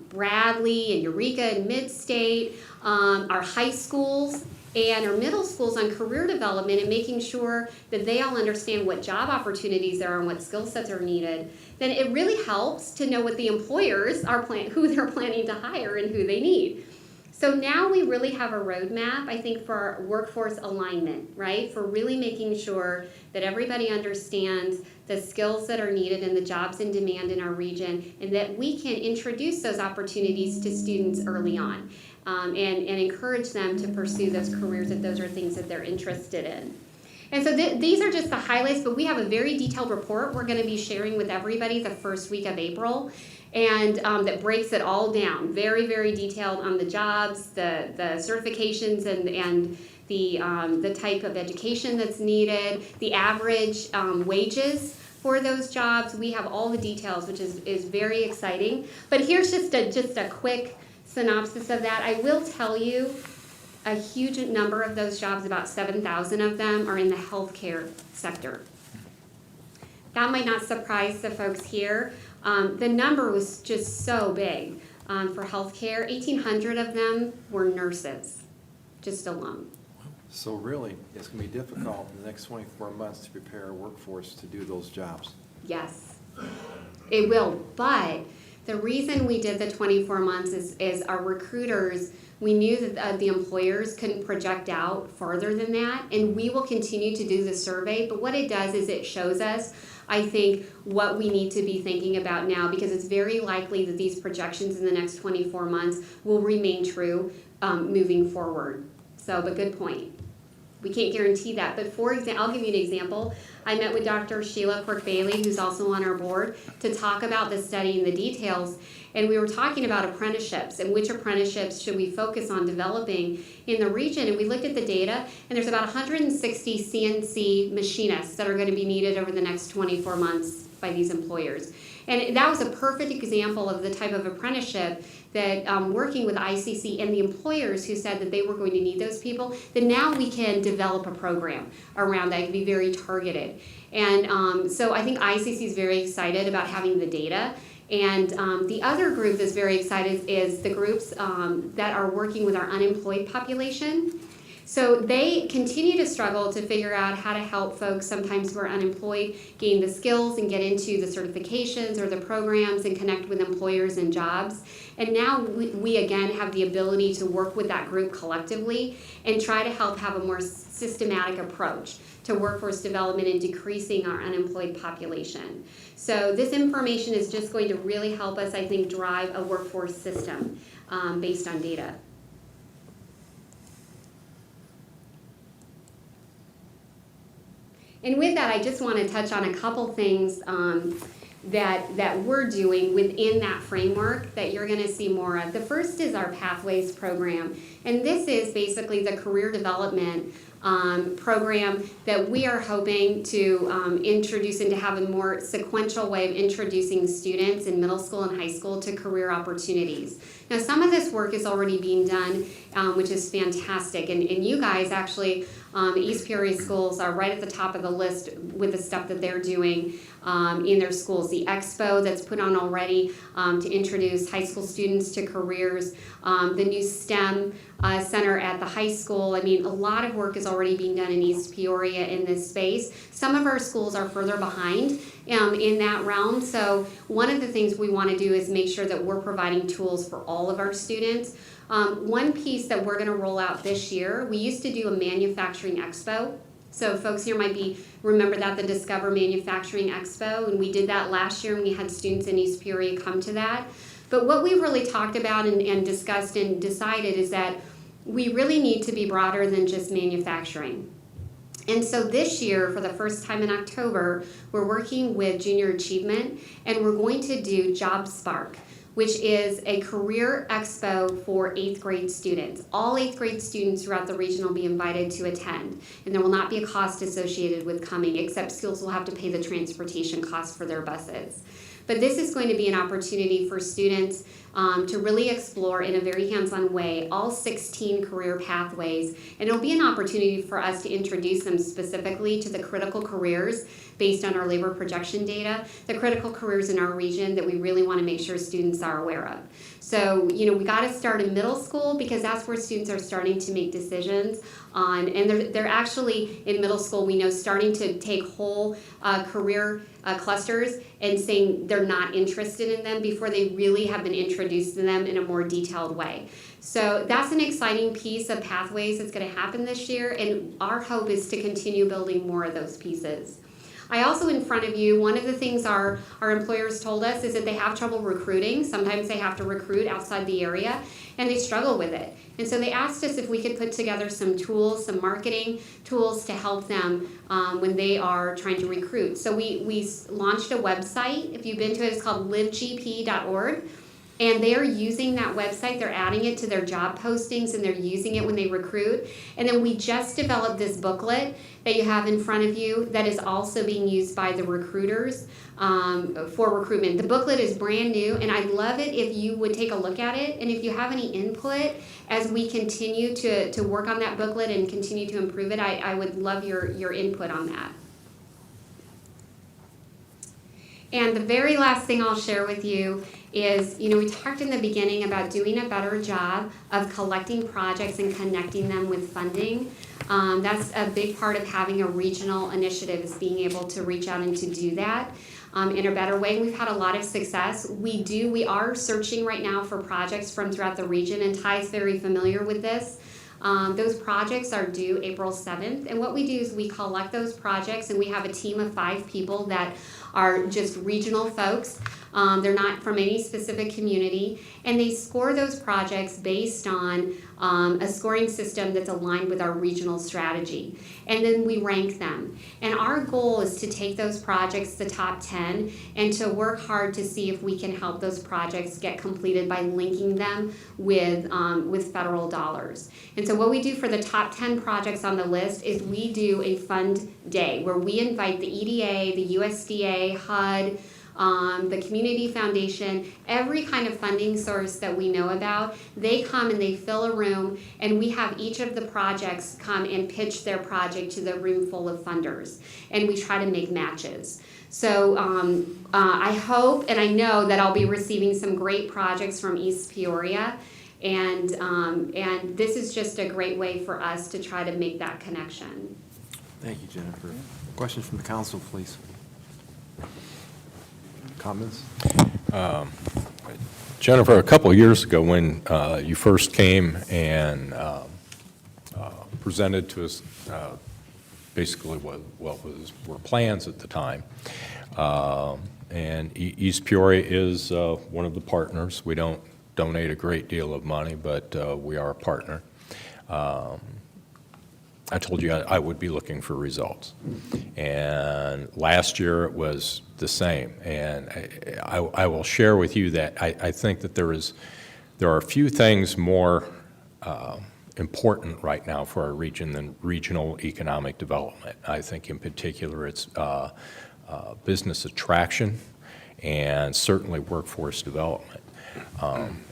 Bradley and Eureka and Midstate, our high schools and our middle schools on career development and making sure that they all understand what job opportunities there are and what skill sets are needed, then it really helps to know what the employers are who they're planning to hire and who they need. So now we really have a roadmap, I think, for workforce alignment, right? For really making sure that everybody understands the skills that are needed and the jobs in demand in our region, and that we can introduce those opportunities to students early on, and encourage them to pursue those careers if those are things that they're interested in. And so these are just the highlights, but we have a very detailed report we're going to be sharing with everybody the first week of April. And that breaks it all down, very, very detailed on the jobs, the certifications, and the type of education that's needed, the average wages for those jobs. We have all the details, which is very exciting. But here's just a quick synopsis of that. I will tell you, a huge number of those jobs, about 7,000 of them, are in the healthcare sector. That might not surprise the folks here. The number was just so big for healthcare. 1,800 of them were nurses, just alone. So really, it's going to be difficult in the next 24 months to prepare a workforce to do those jobs. Yes, it will. But the reason we did the 24 months is our recruiters, we knew that the employers couldn't project out farther than that, and we will continue to do the survey. But what it does is it shows us, I think, what we need to be thinking about now, because it's very likely that these projections in the next 24 months will remain true moving forward. So, but good point. We can't guarantee that. But for example, I'll give you an example. I met with Dr. Sheila Quirk-Bailey, who's also on our board, to talk about the study and the details. And we were talking about apprenticeships and which apprenticeships should we focus on developing in the region. And we looked at the data, and there's about 160 CNC machinists that are going to be needed over the next 24 months by these employers. And that was a perfect example of the type of apprenticeship that working with ICC and the employers who said that they were going to need those people, that now we can develop a program around that. It can be very targeted. And so I think ICC is very excited about having the data. And the other group that's very excited is the groups that are working with our unemployed population. So they continue to struggle to figure out how to help folks sometimes who are unemployed gain the skills and get into the certifications or the programs and connect with employers and jobs. And now we again have the ability to work with that group collectively and try to help have a more systematic approach to workforce development and decreasing our unemployed population. So this information is just going to really help us, I think, drive a workforce system based on data. And with that, I just want to touch on a couple things that we're doing within that framework that you're going to see more of. The first is our Pathways program. And this is basically the career development program that we are hoping to introduce and to have a more sequential way of introducing students in middle school and high school to career opportunities. Now, some of this work is already being done, which is fantastic. And you guys actually, East Peoria schools are right at the top of the list with the stuff that they're doing in their schools. The expo that's put on already to introduce high school students to careers, the new STEM center at the high school. I mean, a lot of work is already being done in East Peoria in this space. Some of our schools are further behind in that realm. So one of the things we want to do is make sure that we're providing tools for all of our students. One piece that we're going to roll out this year, we used to do a manufacturing expo. So folks here might remember that, the Discover Manufacturing Expo, and we did that last year and we had students in East Peoria come to that. But what we really talked about and discussed and decided is that we really need to be broader than just manufacturing. And so this year, for the first time in October, we're working with Junior Achievement and we're going to do Job Spark, which is a career expo for 8th grade students. All 8th grade students throughout the region will be invited to attend, and there will not be a cost associated with coming, except schools will have to pay the transportation costs for their buses. But this is going to be an opportunity for students to really explore in a very hands-on way all 16 career pathways, and it'll be an opportunity for us to introduce them specifically to the critical careers based on our labor projection data, the critical careers in our region that we really want to make sure students are aware of. So, we got to start in middle school because that's where students are starting to make decisions on, and they're actually in middle school, we know, starting to take whole career clusters and saying they're not interested in them before they really have been introduced to them in a more detailed way. So that's an exciting piece of Pathways that's going to happen this year, and our hope is to continue building more of those pieces. I also, in front of you, one of the things our employers told us is that they have trouble recruiting. Sometimes they have to recruit outside the area, and they struggle with it. And so they asked us if we could put together some tools, some marketing tools to help them when they are trying to recruit. So we launched a website. If you've been to it, it's called livegp.org. And they are using that website, they're adding it to their job postings, and they're using it when they recruit. And then we just developed this booklet that you have in front of you that is also being used by the recruiters for recruitment. The booklet is brand new, and I'd love it if you would take a look at it. And if you have any input as we continue to work on that booklet and continue to improve it, I would love your input on that. And the very last thing I'll share with you is, we talked in the beginning about doing a better job of collecting projects and connecting them with funding. That's a big part of having a regional initiative, is being able to reach out and to do that in a better way. We've had a lot of success. We are searching right now for projects from throughout the region, and Ty's very familiar with this. Those projects are due April 7th, and what we do is we collect those projects, and we have a team of 5 people that are just regional folks. They're not from any specific community, and they score those projects based on a scoring system that's aligned with our regional strategy. And then we rank them. And our goal is to take those projects, the top 10, and to work hard to see if we can help those projects get completed by linking them with federal dollars. And so what we do for the top 10 projects on the list is we do a fund day where we invite the EDA, the USDA, HUD, the Community Foundation, every kind of funding source that we know about. They come and they fill a room, and we have each of the projects come and pitch their project to the room full of funders, and we try to make matches. So I hope and I know that I'll be receiving some great projects from East Peoria, and this is just a great way for us to try to make that connection. Thank you, Jennifer. Questions from the council, please? Comments? Jennifer, a couple of years ago when you first came and presented to us basically what were plans at the time, and East Peoria is one of the partners. We don't donate a great deal of money, but we are a partner. I told you I would be looking for results. And last year it was the same. And I will share with you that I think that there are a few things more important right now for our region than regional economic development. I think in particular it's business attraction and certainly workforce development.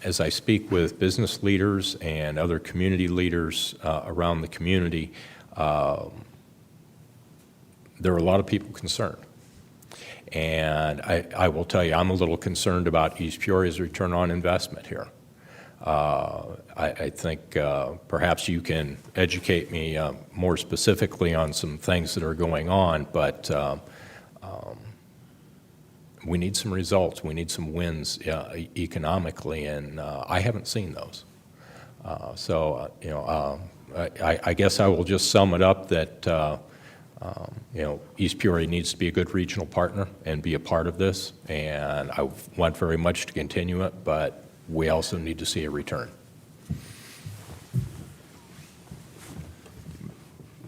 As I speak with business leaders and other community leaders around the community, there are a lot of people concerned. And I will tell you, I'm a little concerned about East Peoria's return on investment here. I think perhaps you can educate me more specifically on some things that are going on, but we need some results. We need some wins economically, and I haven't seen those. I guess I will just sum it up that East Peoria needs to be a good regional partner and be a part of this, and I want very much to continue it, but we also need to see a return.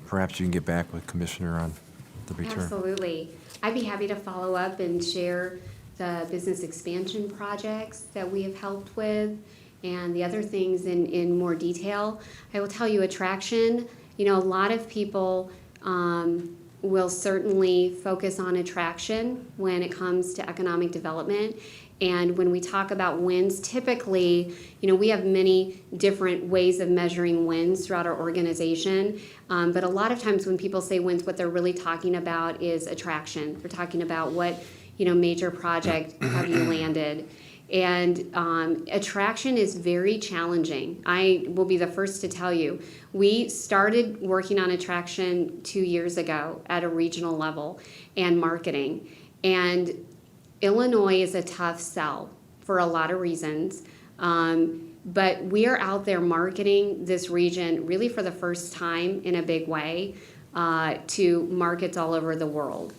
Perhaps you can get back with Commissioner on the return. Absolutely. I'd be happy to follow up and share the business expansion projects that we have helped with and the other things in more detail. I will tell you, attraction, a lot of people will certainly focus on attraction when it comes to economic development. And when we talk about wins, typically, we have many different ways of measuring wins throughout our organization. But a lot of times when people say wins, what they're really talking about is attraction. They're talking about what, major project have you landed. And attraction is very challenging. I will be the first to tell you. We started working on attraction 2 years ago at a regional level and marketing. And Illinois is a tough sell for a lot of reasons, but we are out there marketing this region really for the first time in a big way to markets all over the world.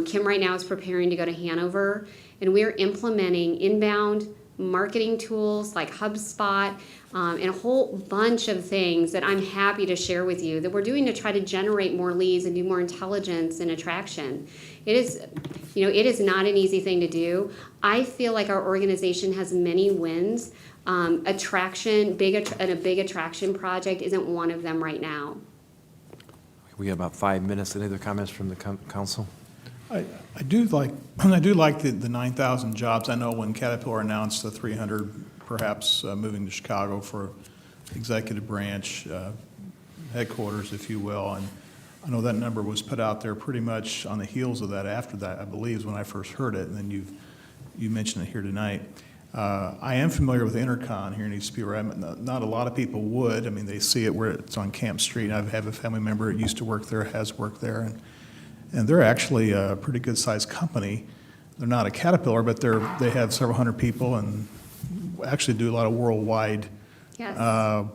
Kim right now is preparing to go to Hanover, and we're implementing inbound marketing tools like HubSpot and a whole bunch of things that I'm happy to share with you that we're doing to try to generate more leads and do more intelligence and attraction. It is not an easy thing to do. I feel like our organization has many wins. Attraction, a big attraction project isn't one of them right now. We have about 5 minutes. Any other comments from the council? I do like the 9,000 jobs. I know when Caterpillar announced the 300, perhaps moving to Chicago for executive branch headquarters, if you will, and I know that number was put out there pretty much on the heels of that. After that, I believe, is when I first heard it, and then you mentioned it here tonight. I am familiar with Intercon here in East Peoria. Not a lot of people would. I mean, they see it where it's on Camp Street. I have a family member that used to work there, has worked there, and they're actually a pretty good-sized company. They're not a Caterpillar, but they have several hundred people and actually do a lot of worldwide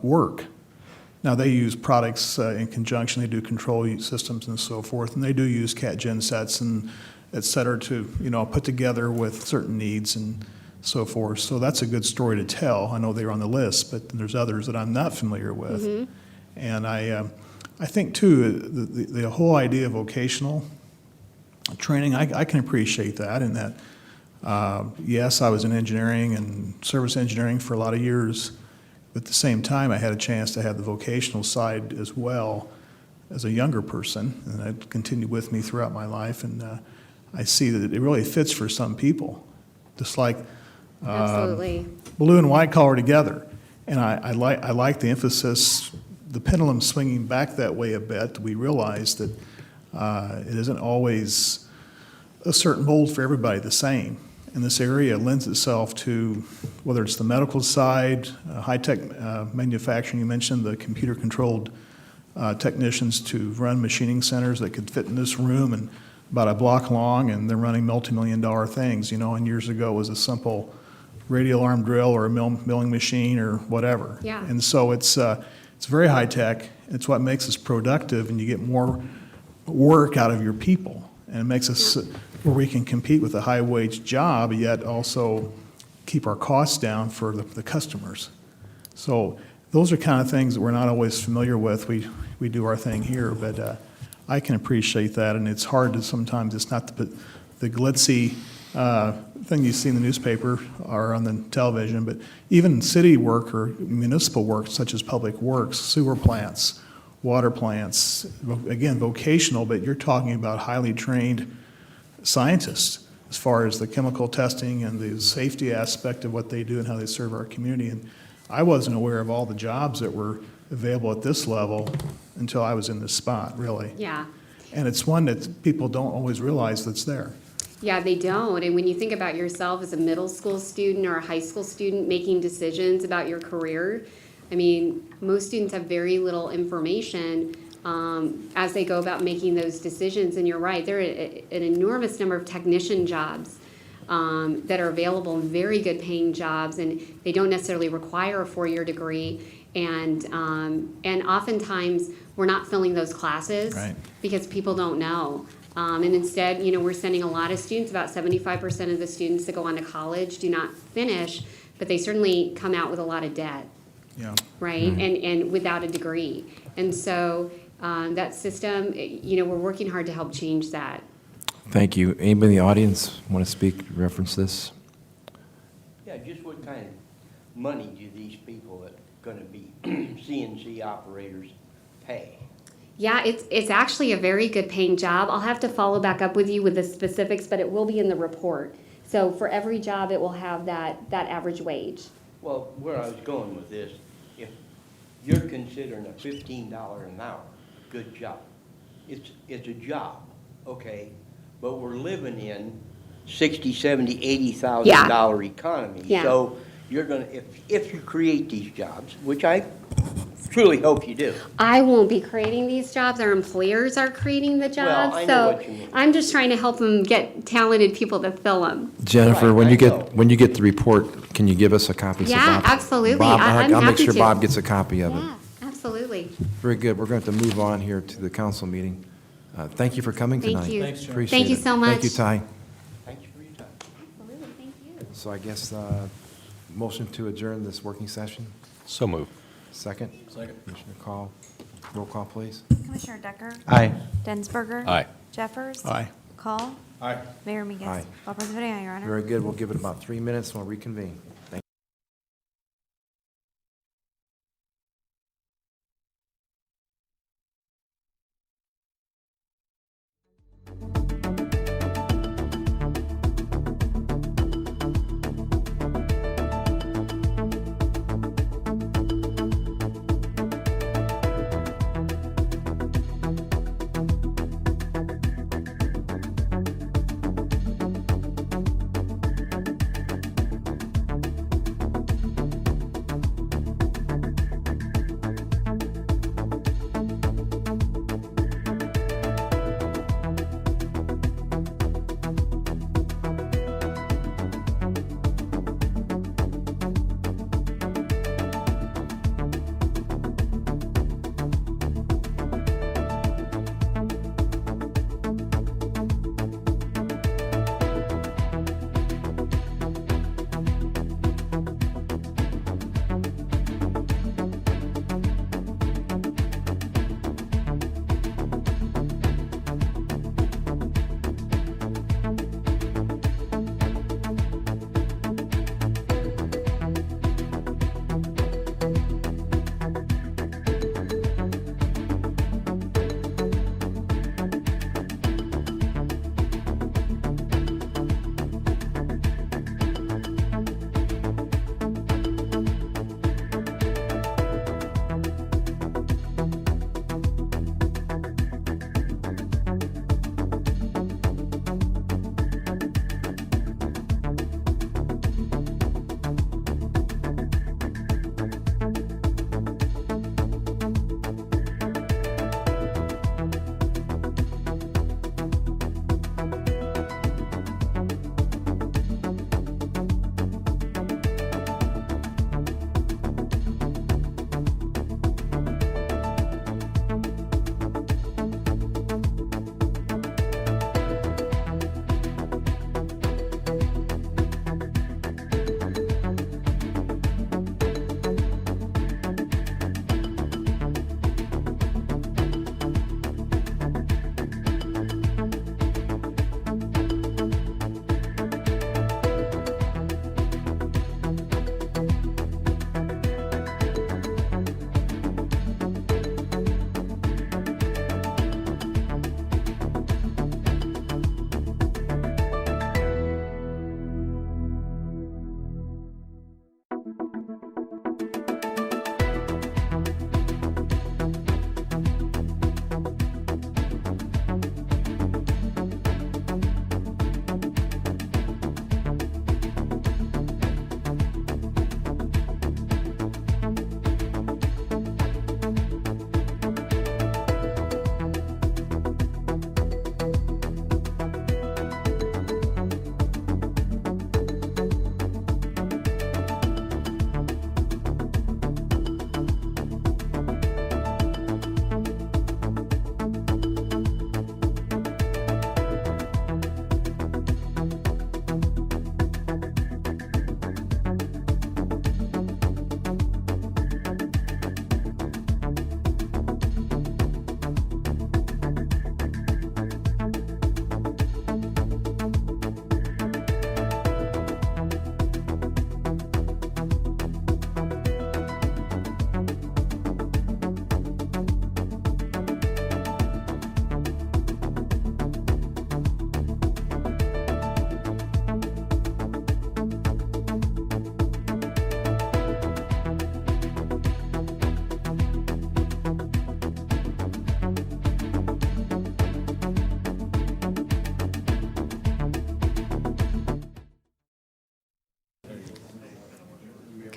work. Now, they use products in conjunction. They do control systems and so forth, and they do use CAT gen sets and et cetera to put together with certain needs. And so forth. So that's a good story to tell. I know they're on the list, but there's others that I'm not familiar with. And I think too, the whole idea of vocational training, I can appreciate that in that, yes, I was in engineering and service engineering for a lot of years, but at the same time, I had a chance to have the vocational side as well as a younger person, and that continued with me throughout my life, and I see that it really fits for some people, just like Absolutely. blue and white collar together. And I like the emphasis, the pendulum swinging back that way a bit. We realize that it isn't always a certain mold for everybody the same. And this area lends itself to, whether it's the medical side, high-tech manufacturing, you mentioned the computer-controlled technicians to run machining centers that could fit in this room and about a block long, and they're running multi-million-dollar things, and years ago it was a simple radial arm drill or a milling machine or whatever. Yeah. And so it's very high-tech. It's what makes us productive, and you get more work out of your people. And it makes us where we can compete with a high-wage job, yet also keep our costs down for the customers. So those are kind of things that we're not always familiar with. We do our thing here, but I can appreciate that, and it's hard to sometimes, it's not the glitzy thing you see in the newspaper or on the television, but even city work or municipal work, such as public works, sewer plants, water plants, again, vocational, but you're talking about highly trained scientists as far as the chemical testing and the safety aspect of what they do and how they serve our community. And I wasn't aware of all the jobs that were available at this level until I was in this spot, really. Yeah. And it's one that people don't always realize that's there. Yeah, they don't. And when you think about yourself as a middle school student or a high school student making decisions about your career, I mean, most students have very little information as they go about making those decisions. And you're right, there are an enormous number of technician jobs that are available, and very good paying jobs, and they don't necessarily require a 4-year degree. And oftentimes we're not filling those classes Right. because people don't know. And instead, we're sending a lot of students, about 75% of the students that go on to college do not finish, but they certainly come out with a lot of debt, Yeah. right? And without a degree. And so that system, we're working hard to help change that. Thank you. Anybody in the audience want to speak, reference this? Yeah, just what kind of money do these people that are gonna be CNC operators pay? Yeah, it's actually a very good paying job. I'll have to follow back up with you with the specifics, but it will be in the report. So for every job, it will have that average wage. Well, where I was going with this, if you're considering a $15 an hour, good job. It's a job, okay? But we're living in $60,000, $70,000, $80,000 economy. Yeah. So you're gonna, if you create these jobs, which I truly hope you do. I won't be creating these jobs. Our employers are creating the jobs. I know what you mean. I'm just trying to help them get talented people to fill them. Jennifer, Right, when I you know. get the report, can you give us a copy? So Yeah, Bob- absolutely. Bob, I'm I'll make happy sure to. Bob gets a copy of it. Yeah, absolutely. Very good. We're going to have to move on here to the council meeting. Thank you for coming Thank tonight. you. Thanks, Jen. Appreciate Thank you it. so Thank you, much. Ty. Thank you for your time. Absolutely, thank you. So I guess, motion to adjourn this working session. So moved. Second? Second. Commissioner Call. Roll call, please. Commissioner Decker? Aye. Densberger? Aye. Jeffers? Aye. Call? Aye. Mayor Migas? Aye. All present voting aye, Your Honor. Very good. We'll give it about 3 minutes and we'll reconvene.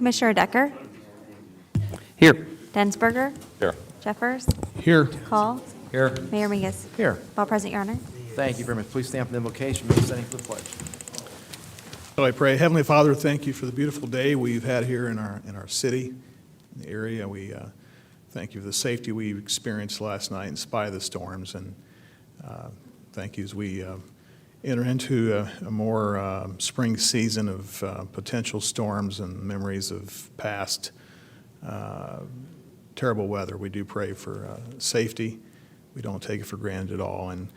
Commissioner Decker? Here. Densberger? Here. Jeffers? Here. Call? Here. Mayor Mingus? Here. All present, Your Honor. Thank you very much. Please stand for the invocation. Mr. Standing for the pledge. So I pray, Heavenly Father, thank you for the beautiful day we've had here in our city, in the area. We thank you for the safety we experienced last night in spite of the storms, and thank you as we enter into a more spring season of potential storms and memories of past terrible weather. We do pray for safety. We don't take it for granted at all. And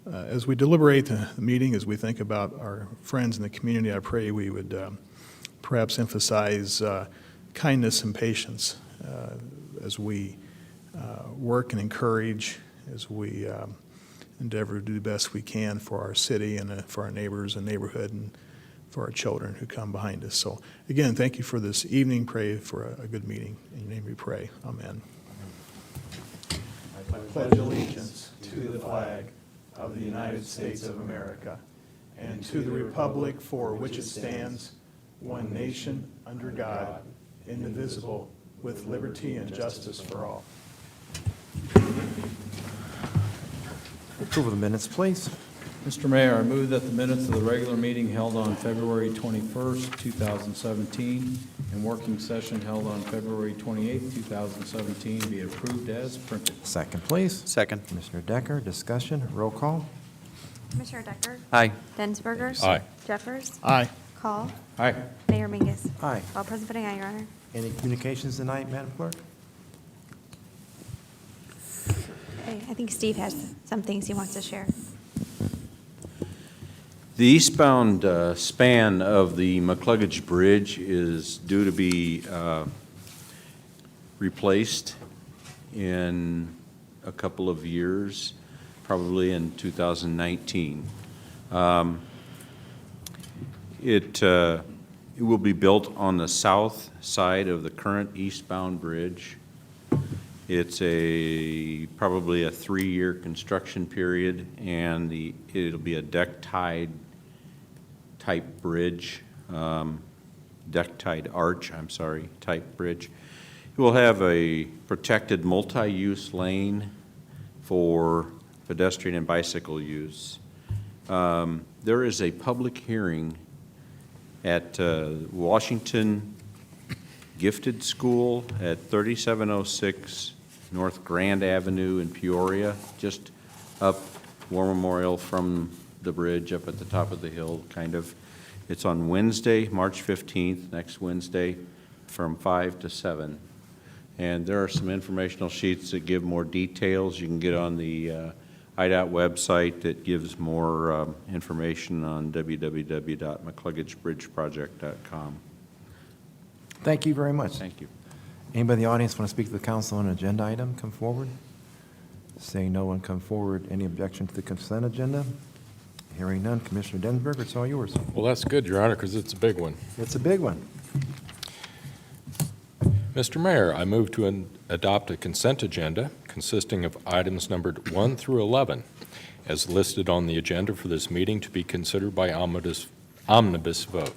as we deliberate the meeting, as we think about our friends in the community, I pray we would perhaps emphasize kindness and patience as we work and encourage, as we endeavor to do the best we can for our city and for our neighbors and neighborhood and for our children who come behind us. So again, thank you for this evening. Pray for a good meeting. In your name we pray. Amen. I pledge allegiance to the flag of the United States of America and to the republic for which it stands, one nation, under God, indivisible, with liberty and justice for all. Approval of the minutes, please. Mr. Mayor, I move that the minutes of the regular meeting held on February 21st, 2017, and working session held on February 28th, 2017 be approved as printed. Second, please. Second. Commissioner Decker, discussion, roll call. Commissioner Decker? Aye. Densberger? Aye. Jeffers? Aye. Call? Aye. Mayor Mingus? Aye. All present, voting aye, Your Honor. Any communications tonight, Madam Clerk? Okay, I think Steve has some things he wants to share. The eastbound span of the McCluggage Bridge is due to be replaced in a couple of years, probably in 2019. It will be built on the south side of the current eastbound bridge. It's probably a 3-year construction period, and it'll be a deck-tied type bridge, deck-tied arch, type bridge. It will have a protected multi-use lane for pedestrian and bicycle use. There is a public hearing at Washington Gifted School at 3706 North Grand Avenue in Peoria, just up War Memorial from the bridge up at the top of the hill, kind of. It's on Wednesday, March 15th, next Wednesday, from 5 to 7. And there are some informational sheets that give more details. You can get on the IDOT website that gives more information on www.mccluggagebridgeproject.com. Thank you very much. Thank you. Anybody in the audience want to speak to the council on an agenda item? Come forward. Saying no one come forward. Any objection to the consent agenda? Hearing none. Commissioner Densberger, it's all yours. Well, that's good, Your Honor, because it's a big one. It's a big one. Mr. Mayor, I move to adopt a consent agenda consisting of items numbered 1 through 11, as listed on the agenda for this meeting to be considered by omnibus vote.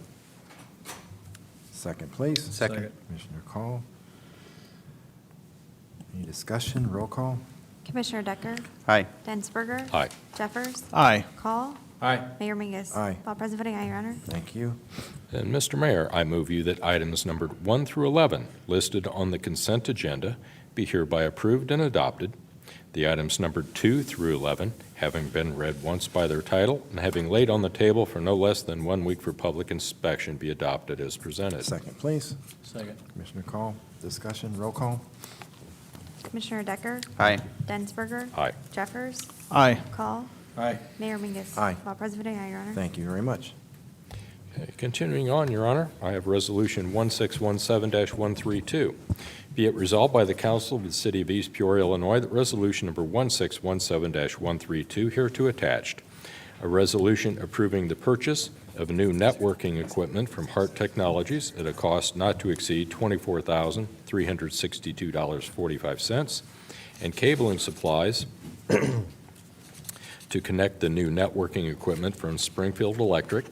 Second, please. Second. Commissioner Call. Any discussion? Roll call. Commissioner Decker? Aye. Densberger? Aye. Jeffers? Aye. Call? Aye. Mayor Mingus? Aye. All present, voting aye, Your Honor. Thank you. And Mr. Mayor, I move you that items numbered 1 through 11, listed on the consent agenda, be hereby approved and adopted. The items numbered 2 through 11, having been read once by their title and having laid on the table for no less than 1 week for public inspection, be adopted as presented. Second, please. Second. Commissioner Call. Discussion. Roll call. Commissioner Decker? Aye. Densberger? Aye. Jeffers? Aye. Call? Aye. Mayor Mingus? Aye. All present, voting aye, Your Honor. Thank you very much. Okay, continuing on, Your Honor, I have Resolution 1617-132. Be it resolved by the Council of the City of East Peoria, Illinois, that Resolution number 1617-132 hereto attached, a resolution approving the purchase of new networking equipment from Hart Technologies at a cost not to exceed $24,362.45, and cabling supplies to connect the new networking equipment from Springfield Electric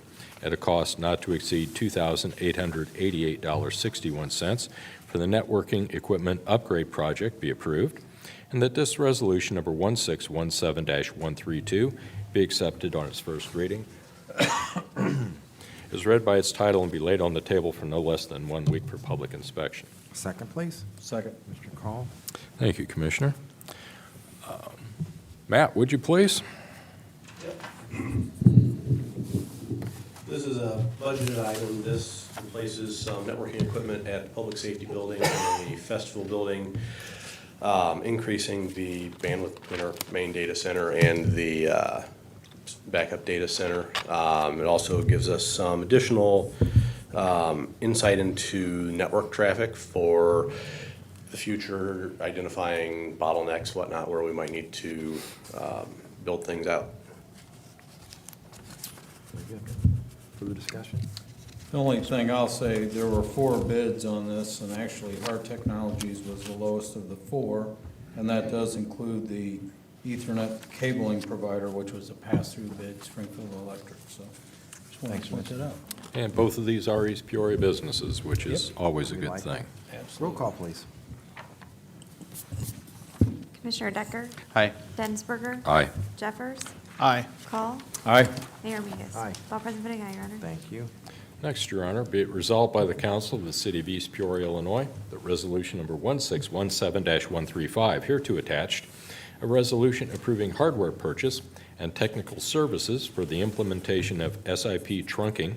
at a cost not to exceed $2,888.61 for the networking equipment upgrade project be approved, and that this resolution number 1617-132 be accepted on its first reading, is read by its title and be laid on the table for no less than 1 week for public inspection. Second, please. Second. Mr. Call. Thank you, Commissioner. Matt, would you please? This is a budgeted item. This replaces some networking equipment at the Public Safety Building and the Festival Building, increasing the bandwidth between our main data center and the backup data center. It also gives us some additional insight into network traffic for the future, identifying bottlenecks, whatnot, where we might need to build things out. Very good. Further discussion? The only thing I'll say, there were 4 bids on this, and actually Hart Technologies was the lowest of the 4, and that does include the Ethernet cabling provider, which was a pass-through bid, Springfield Electric, so just wanted to point that out. And both of these are East Peoria businesses, which is always a We good like thing. Roll call, please. Commissioner Decker? Aye. Densberger? Aye. Jeffers? Aye. Call? Aye. Mayor Mingus? Aye. All present voting aye, Your Honor. Thank you. Next, Your Honor, be it resolved by the Council of the City of East Peoria, Illinois, that resolution number 1617-135, hereto attached, a resolution approving hardware purchase and technical services for the implementation of SIP trunking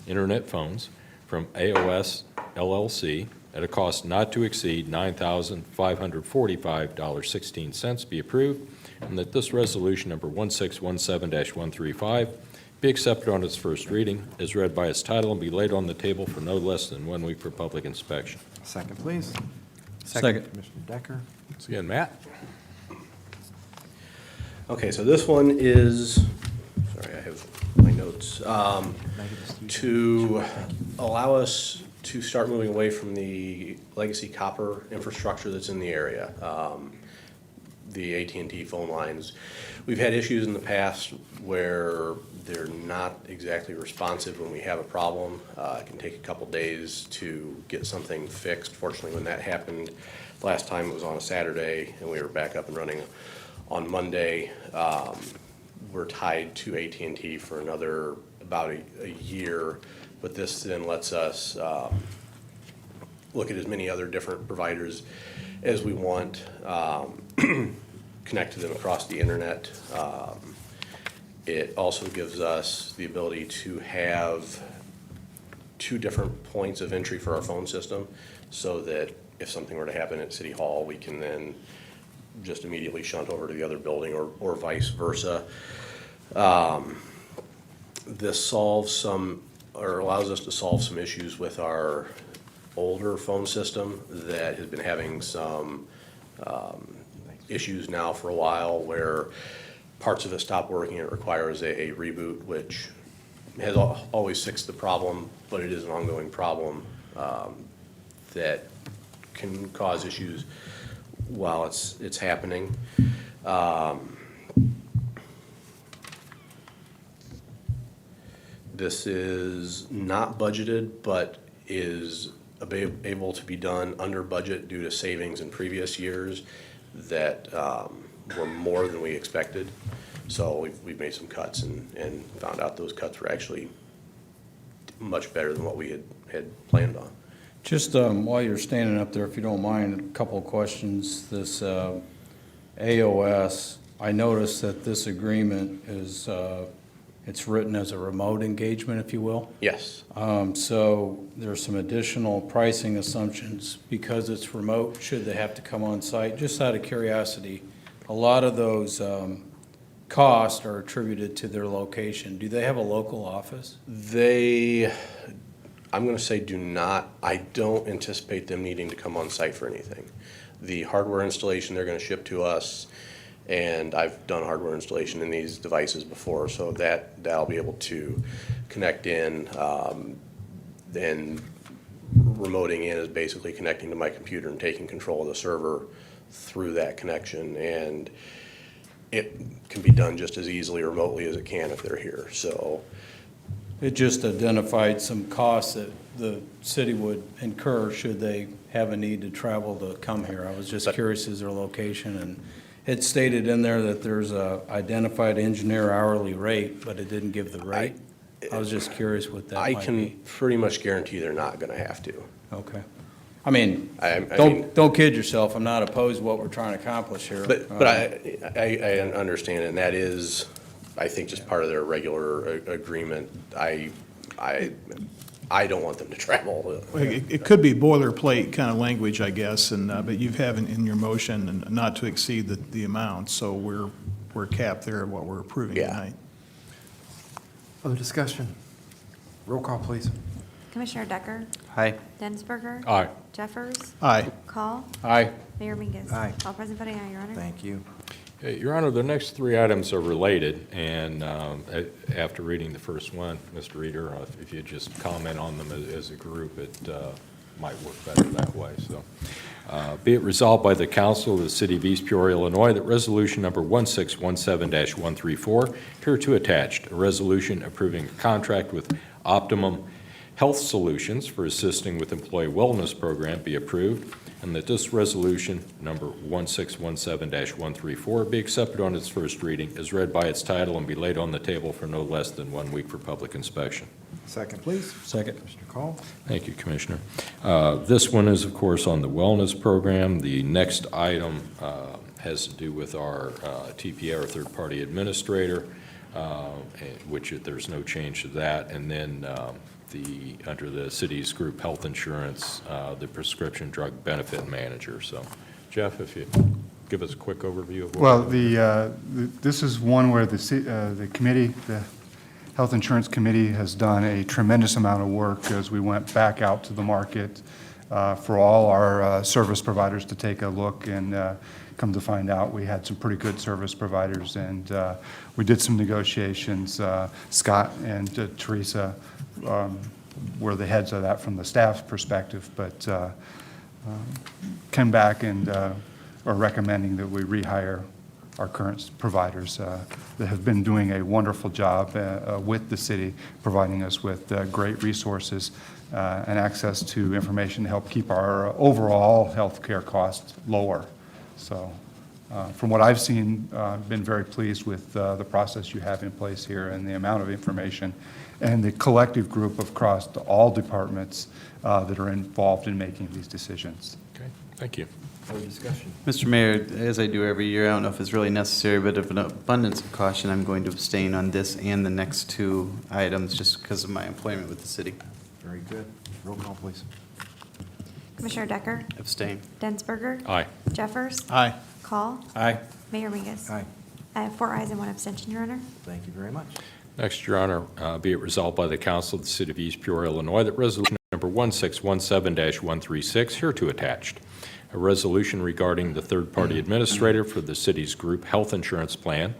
internet phones from AOS LLC at a cost not to exceed $9,545.16 be approved, and that this resolution number 1617-135 be accepted on its first reading, as read by its title, and be laid on the table for no less than 1 week for public inspection. Second, please. Second. Commissioner Decker. Once again, Matt? Okay, so this one is, sorry, I have my notes, to allow us to start moving away from the legacy copper infrastructure that's in the area. The AT&T phone lines. We've had issues in the past where they're not exactly responsive when we have a problem. It can take a couple days to get something fixed. Fortunately, when that happened last time, it was on a Saturday, and we were back up and running on Monday. We're tied to AT&T for another about a year, but this then lets us look at as many other different providers as we want, connect to them across the internet. It also gives us the ability to have 2 different points of entry for our phone system, so that if something were to happen at City Hall, we can then just immediately shunt over to the other building, or vice versa. This solves some, or allows us to solve some issues with our older phone system that has been having some issues now for a while, where parts of it stop working. It requires a reboot, which has always fixed the problem, but it is an ongoing problem that can cause issues while it's happening. This is not budgeted, but is able to be done under budget due to savings in previous years that were more than we expected. So we've made some cuts and found out those cuts were actually much better than what we had planned on. Just while you're standing up there, if you don't mind, a couple of questions. This AOS, I noticed that this agreement is, it's written as a remote engagement, if you will. Yes. So there's some additional pricing assumptions because it's remote. Should they have to come on site? Just out of curiosity, a lot of those costs are attributed to their location. Do they have a local office? I'm going to say do not. I don't anticipate them needing to come on site for anything. The hardware installation they're going to ship to us, and I've done hardware installation in these devices before, so that'll be able to connect in. Then remoting in is basically connecting to my computer and taking control of the server through that connection, and it can be done just as easily remotely as it can if they're here. So It just identified some costs that the city would incur should they have a need to travel to come here. I was just curious as their location, and it stated in there that there's a identified engineer hourly rate, but it didn't give the rate. I was just curious what that I might can be. pretty much guarantee they're not gonna have to. Okay. I mean, I mean- don't kid yourself. I'm not opposed to what we're trying to accomplish here. But I understand, and that is, I think, just part of their regular agreement. I don't want them to travel. It could be boilerplate kind of language, I guess, and, but you have in your motion and not to exceed the amount, so we're capped there at what we're approving Yeah. tonight. Other discussion? Roll call, please. Commissioner Decker? Aye. Densberger? Aye. Jeffers? Aye. Call? Aye. Mayor Mingus? Aye. All present voting aye, Your Honor. Thank you. Your Honor, the next three items are related, and after reading the first one, Mr. Reader, if you just comment on them as a group, it might work better that way. So, be it resolved by the Council of the City of East Peoria, Illinois, that Resolution Number 1617-134, hereto attached, a resolution approving a contract with Optimum Health Solutions for assisting with employee wellness program be approved, and that this resolution, number 1617-134, be accepted on its first reading, is read by its title, and be laid on the table for no less than 1 week for public inspection. Second, please. Second. Mr. Call. Thank you, Commissioner. This one is, of course, on the wellness program. The next item has to do with our TPA, our third-party administrator, which there's no change to that. And then under the city's group health insurance, the prescription drug benefit manager. So, Jeff, if you give us a quick overview of what. Well, this is one where the committee, the Health Insurance Committee, has done a tremendous amount of work as we went back out to the market for all our service providers to take a look, and come to find out we had some pretty good service providers, and we did some negotiations. Scott and Teresa were the heads of that from the staff's perspective, but came back and are recommending that we rehire our current providers that have been doing a wonderful job with the city, providing us with great resources and access to information to help keep our overall health care costs lower. So from what I've seen, I've been very pleased with the process you have in place here and the amount of information and the collective group across all departments that are involved in making these decisions. Okay, thank you. Other discussion? Mr. Mayor, as I do every year, I don't know if it's really necessary, but of an abundance of caution, I'm going to abstain on this and the next two items just because of my employment with the city. Very good. Roll call, please. Commissioner Decker? Abstain. Densberger? Aye. Jeffers? Aye. Call? Aye. Mayor Mingus? Aye. I have 4 ayes and 1 abstention, Your Honor. Thank you very much. Next, Your Honor, be it resolved by the Council of the City of East Peoria, Illinois, that Resolution Number 1617-136, hereto attached, a resolution regarding the third-party administrator for the city's group health insurance plan,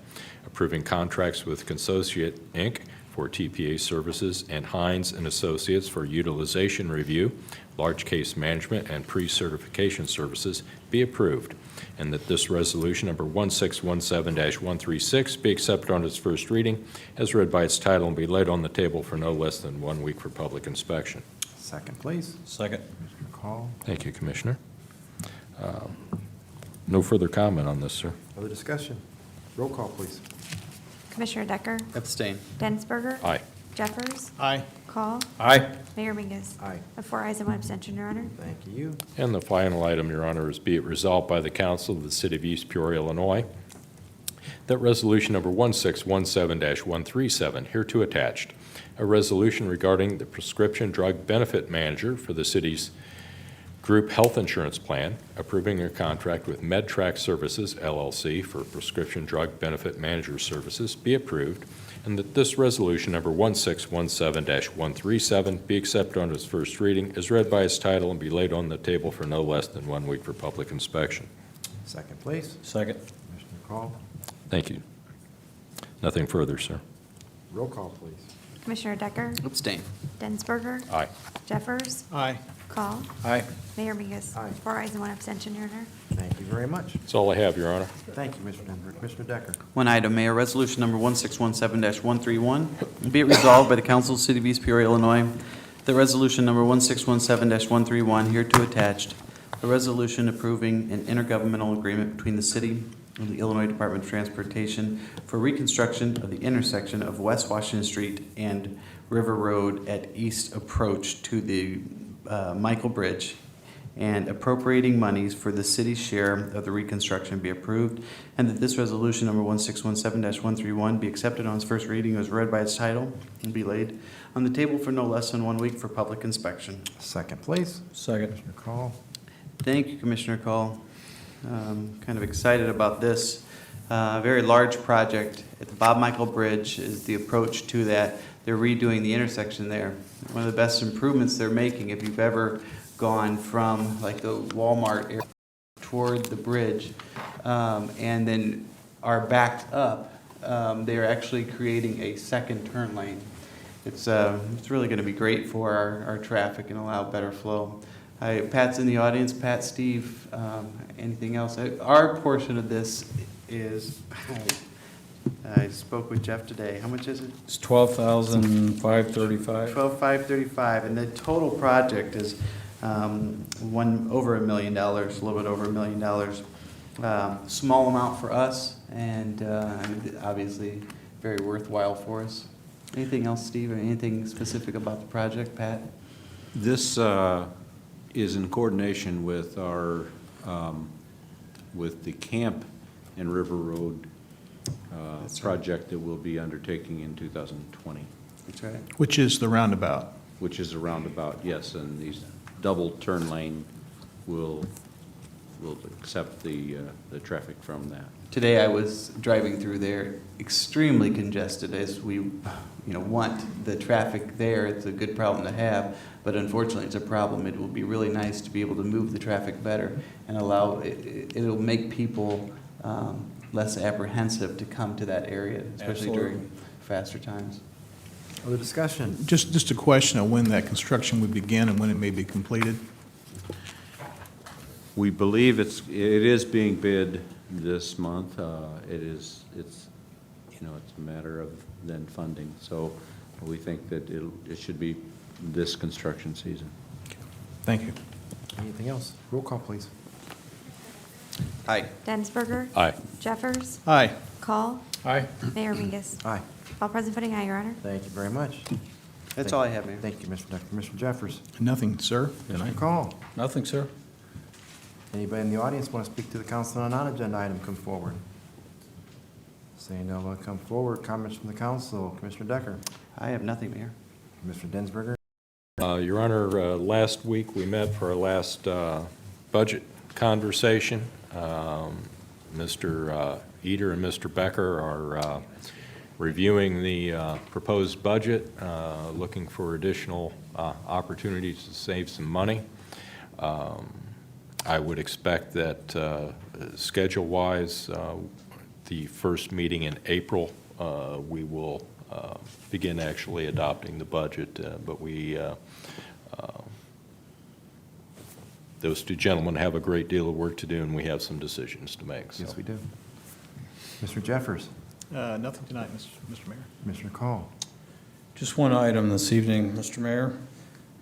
approving contracts with Consociate, Inc. for TPA services and Hines and Associates for utilization review, large case management, and pre-certification services be approved, and that this resolution number 1617-136 be accepted on its first reading as read by its title and be laid on the table for no less than 1 week for public inspection. Second, please. Second. Mr. Call. Thank you, Commissioner. No further comment on this, sir. Other discussion? Roll call, please. Commissioner Decker? Abstain. Densberger? Aye. Jeffers? Aye. Call? Aye. Mayor Mingus? Aye. I have 4 ayes and 1 abstention, Your Honor. Thank you. And the final item, Your Honor, is be it resolved by the Council of the City of East Peoria, Illinois, that resolution number 1617-137, hereto attached, a resolution regarding the prescription drug benefit manager for the city's group health insurance plan, approving a contract with MedTrack Services, LLC, for prescription drug benefit manager services, be approved, and that this resolution, number 1617-137, be accepted on its first reading, is read by its title, and be laid on the table for no less than 1 week for public inspection. Second, please. Second. Commissioner Call. Thank you. Nothing further, sir. Roll call, please. Commissioner Decker? Abstain. Densberger? Aye. Jeffers? Aye. Call? Aye. Mayor Mingus? Aye. 4 ayes and 1 abstention, Your Honor. Thank you very much. That's all I have, Your Honor. Thank you, Mr. Denver. Commissioner Decker. One item, Mayor, Resolution Number 1617-131. Be it resolved by the Council of the City of East Peoria, Illinois, the Resolution Number 1617-131 hereto attached, a resolution approving an intergovernmental agreement between the City and the Illinois Department of Transportation for reconstruction of the intersection of West Washington Street and River Road at East Approach to the Michael Bridge, and appropriating monies for the city's share of the reconstruction be approved, and that this resolution number 1617-131 be accepted on its first reading as read by its title and be laid on the table for no less than 1 week for public inspection. Second, please. Second. Commissioner Call. Thank you, Commissioner Call. Kind of excited about this. Very large project at the Bob Michael Bridge is the approach to that. They're redoing the intersection there. One of the best improvements they're making, if you've ever gone from like the Walmart area toward the bridge and then are backed up, they're actually creating a second turn lane. It's really going to be great for our traffic and allow better flow. Pat's in the audience. Pat, Steve, anything else? Our portion of this is, I spoke with Jeff today. How much is it? It's $12,535. $12,535, and the total project is over $1 million, a little bit over $1 million. Small amount for us, and obviously very worthwhile for us. Anything else, Steve, or anything specific about the project, Pat? This is in coordination with our, with the Camp and River Road project that we'll be undertaking in 2020. That's right. Which is the roundabout. Which is a roundabout, yes, and these double turn lane will accept the traffic from that. Today I was driving through there, extremely congested, as we want the traffic there. It's a good problem to have, but unfortunately it's a problem. It will be really nice to be able to move the traffic better and allow, it'll make people less apprehensive to come to that area, especially during faster times. Other discussion? Just a question of when that construction would begin and when it may be completed. We believe it is being bid this month. It's a matter of then funding. So we think that it should be this construction season. Thank you. Anything else? Roll call, please. Aye. Densberger. Aye. Jeffers. Aye. Call. Aye. Mayor Mingus. Aye. All present voting aye, Your Honor. Thank you very much. That's all I have, Mayor. Thank you, Mr. Decker. Commissioner Jeffers. Nothing, sir. Commissioner Call. Nothing, sir. Anybody in the audience want to speak to the council on a non-agenda item, come forward. Saying no one come forward. Comments from the council. Commissioner Decker. I have nothing, Mayor. Commissioner Densberger. Your Honor, last week we met for our last budget conversation. Mr. Eder and Mr. Becker are reviewing the proposed budget, looking for additional opportunities to save some money. I would expect that schedule-wise, the first meeting in April, we will begin actually adopting the budget, but those two gentlemen have a great deal of work to do, and we have some decisions to make. So. Yes, we do. Mr. Jeffers. Nothing tonight, Mr. Mayor. Commissioner Call. Just one item this evening, Mr. Mayor.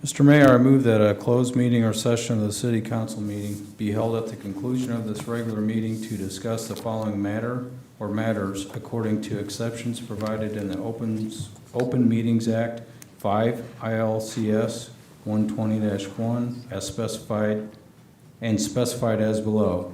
Mr. Mayor, I move that a closed meeting or session of the City Council meeting be held at the conclusion of this regular meeting to discuss the following matter or matters according to exceptions provided in the Open Meetings Act 5 ILCS 120-1 as specified as below.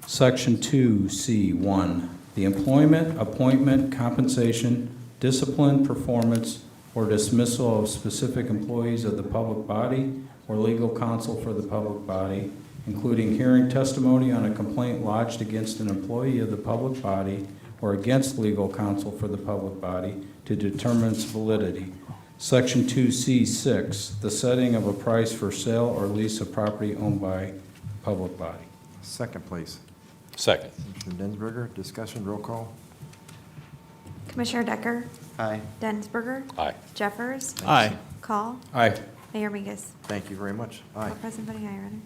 Section 2C1, the employment, appointment, compensation, discipline, performance, or dismissal of specific employees of the public body or legal counsel for the public body, including hearing testimony on a complaint lodged against an employee of the public body or against legal counsel for the public body to determine its validity. Section 2C6, the setting of a price for sale or lease of property owned by public body. Second, please. Second. Commissioner Densberger. Discussion. Roll call. Commissioner Decker. Aye. Densberger. Aye. Jeffers. Aye. Call. Aye. Mayor Mingus. Thank you very much. Aye. All present voting aye, Your Honor.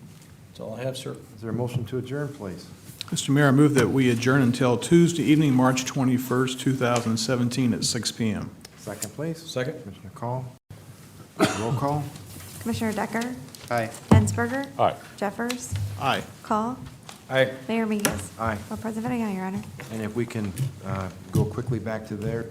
That's all I have, sir. Is there a motion to adjourn, please? Mr. Mayor, I move that we adjourn until Tuesday evening, March 21st, 2017 at 6 PM. Second, please. Second. Commissioner Call. Roll call. Commissioner Decker? Aye. Densberger? Aye. Jeffers? Aye. Call? Aye. Mayor Mingus? Aye. Well, President, Your Honor. And if we can go quickly back to there,